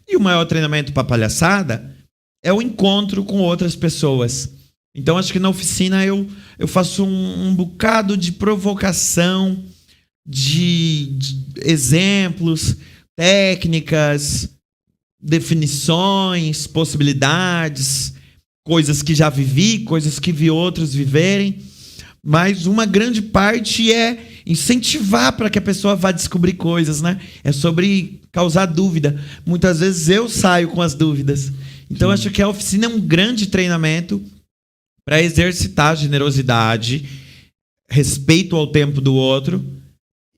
[SPEAKER 4] E o maior treinamento para palhaçada é o encontro com outras pessoas. Então, acho que na oficina eu faço um bocado de provocação, de exemplos, técnicas, definições, possibilidades, coisas que já vivi, coisas que vi outros viverem. Mas uma grande parte é incentivar para que a pessoa vá descobrir coisas, né? É sobre causar dúvida. Muitas vezes eu saio com as dúvidas. Então, acho que a oficina é um grande treinamento para exercitar generosidade, respeito ao tempo do outro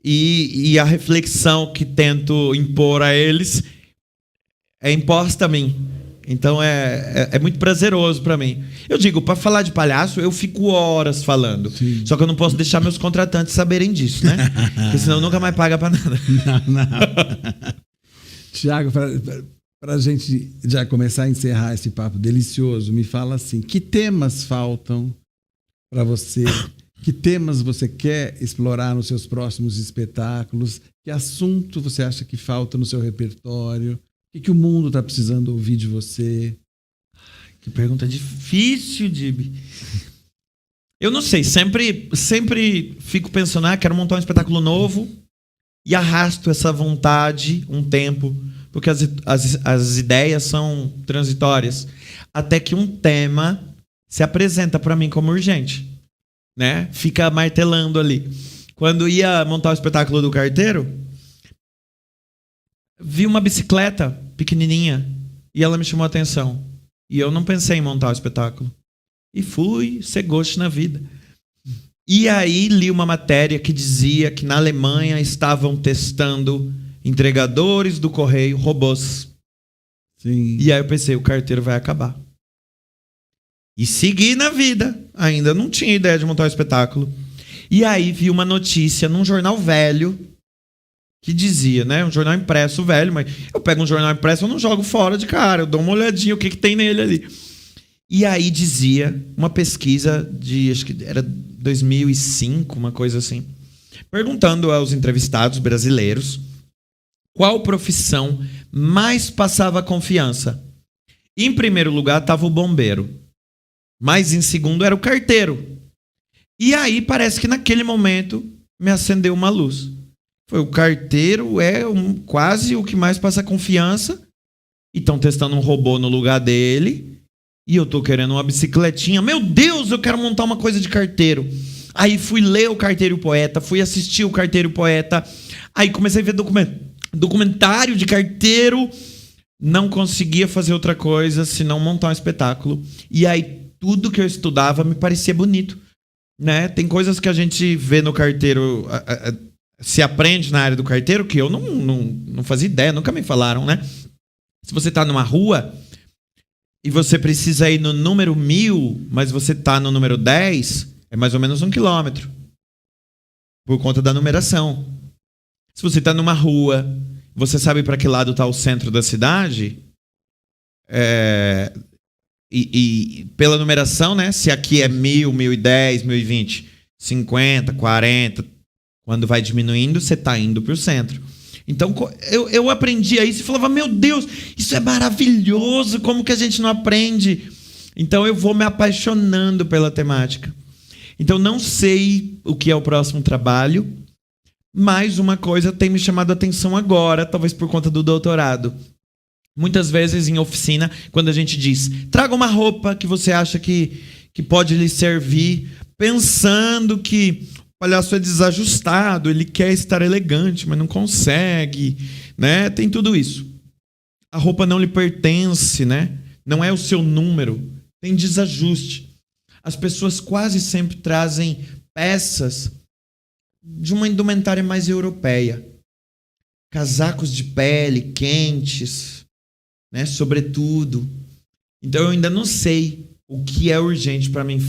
[SPEAKER 4] e a reflexão que tento impor a eles é imposta a mim. Então é muito prazeroso pra mim. Eu digo, pra falar de palhaço, eu fico horas falando.
[SPEAKER 3] Sim.
[SPEAKER 4] Só que eu não posso deixar meus contratantes saberem disso, né? Porque senão nunca mais paga pra nada.
[SPEAKER 3] Não. Tiago, para a gente já começar a encerrar esse papo delicioso, me fala assim, que temas faltam para você? Que temas você quer explorar nos seus próximos espetáculos? Que assunto você acha que falta no seu repertório? O que o mundo está precisando ouvir de você?
[SPEAKER 4] Que pergunta difícil, Dibi. Eu não sei, sempre fico pensando, quero montar um espetáculo novo e arrasto essa vontade um tempo, porque as ideias são transitórias, até que um tema se apresenta para mim como urgente, né? Fica martelando ali. Quando ia montar o espetáculo do Carteiro, vi uma bicicleta pequenininha e ela me chamou a atenção. E eu não pensei em montar o espetáculo. E fui ser gosto na vida. E aí li uma matéria que dizia que na Alemanha estavam testando entregadores do correio robôs.
[SPEAKER 3] Sim.
[SPEAKER 4] E aí eu pensei, o Carteiro vai acabar. E segui na vida. Ainda não tinha ideia de montar um espetáculo. E aí vi uma notícia num jornal velho que dizia, né? Um jornal impresso velho, mas eu pego um jornal impresso, eu não jogo fora de cara, eu dou uma olhadinha, o que tem nele ali. E aí dizia uma pesquisa de, acho que era 2005, uma coisa assim, perguntando aos entrevistados brasileiros qual profissão mais passava confiança. Em primeiro lugar estava o bombeiro, mas em segundo era o carteiro. E aí parece que naquele momento me acendeu uma luz. Foi, o carteiro quase o que mais passa confiança. E estão testando um robô no lugar dele. E eu tô querendo uma bicicletinha. Meu Deus, eu quero montar uma coisa de carteiro. Aí fui ler o Carteiro e o Poeta, fui assistir o Carteiro e o Poeta. Aí comecei a ver documentário de carteiro. Não conseguia fazer outra coisa senão montar um espetáculo. E aí tudo que eu estudava me parecia bonito, né? Tem coisas que a gente vê no carteiro, se aprende na área do carteiro, que eu não fazia ideia, nunca me falaram, né? Se você está numa rua e você precisa ir no número 1000, mas você está no número 10, é mais ou menos 1 quilômetro, por conta da numeração. Se você está numa rua, você sabe para que lado está o centro da cidade, e pela numeração, né? Se aqui é 1000, 1010, 1020, 50, 40, quando vai diminuindo, você está indo para o centro. Então, eu aprendi isso e falava, meu Deus, isso é maravilhoso, como que a gente não aprende? Então, eu vou me apaixonando pela temática. Então, não sei o que é o próximo trabalho, mas uma coisa tem me chamado a atenção agora, talvez por conta do doutorado. Muitas vezes em oficina, quando a gente diz, traga uma roupa que você acha que pode lhe servir, pensando que o palhaço é desajustado, ele quer estar elegante, mas não consegue, né? Tem tudo isso. A roupa não lhe pertence, né? Não é o seu número, tem desajuste. As pessoas quase sempre trazem peças de uma indumentária mais europeia. Casacos de pele, quentes, né? Sobretudo. Então eu ainda não sei o que é urgente para mim,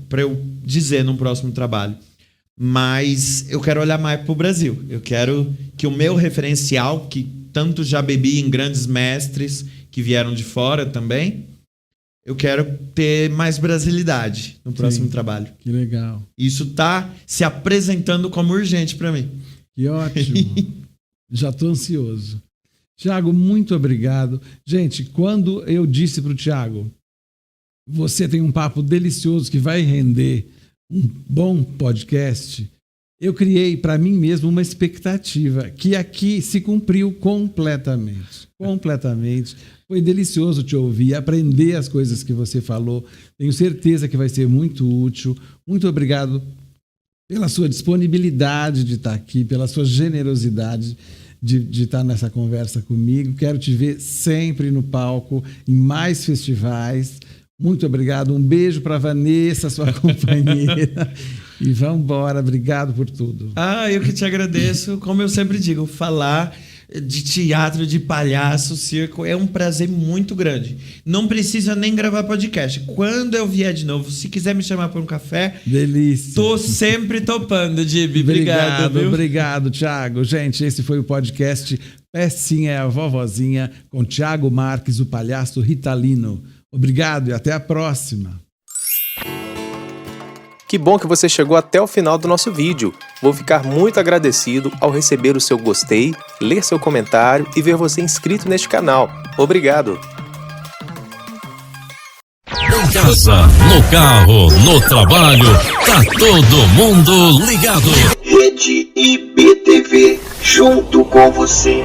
[SPEAKER 4] para eu dizer no próximo trabalho. Mas eu quero olhar mais para o Brasil. Eu quero que o meu referencial, que tanto já bebi em grandes mestres que vieram de fora também, eu quero ter mais brasilidade no próximo trabalho.
[SPEAKER 3] Que legal.
[SPEAKER 4] Isso está se apresentando como urgente para mim.
[SPEAKER 3] Que ótimo. Já estou ansioso. Tiago, muito obrigado. Gente, quando eu disse para o Tiago, você tem um papo delicioso que vai render um bom podcast, eu criei para mim mesmo uma expectativa que aqui se cumpriu completamente. Completamente. Foi delicioso te ouvir, aprender as coisas que você falou. Tenho certeza que vai ser muito útil. Muito obrigado pela sua disponibilidade de estar aqui, pela sua generosidade de estar nessa conversa comigo. Quero te ver sempre no palco, em mais festivais. Muito obrigado. Um beijo para a Vanessa, sua companheira. E vamos embora. Obrigado por tudo.
[SPEAKER 4] Eu que te agradeço. Como eu sempre digo, falar de teatro, de palhaço, circo. É um prazer muito grande. Não precisa nem gravar podcast. Quando eu vier de novo, se quiser me chamar para um café,
[SPEAKER 3] delícia.
[SPEAKER 4] Tô sempre topando, Dibi. Obrigado, viu?
[SPEAKER 3] Obrigado, Thiago. Gente, esse foi o podcast Pecinha é a Vovozinha, com Thiago Marques, o palhaço Ritalino. Obrigado e até a próxima.
[SPEAKER 6] Que bom que você chegou até o final do nosso vídeo. Vou ficar muito agradecido ao receber o seu gostei, ler seu comentário e ver você inscrito neste canal. Obrigado!
[SPEAKER 7] Em casa, no carro, no trabalho, tá todo mundo ligado.
[SPEAKER 8] Rede IBTV, junto com você.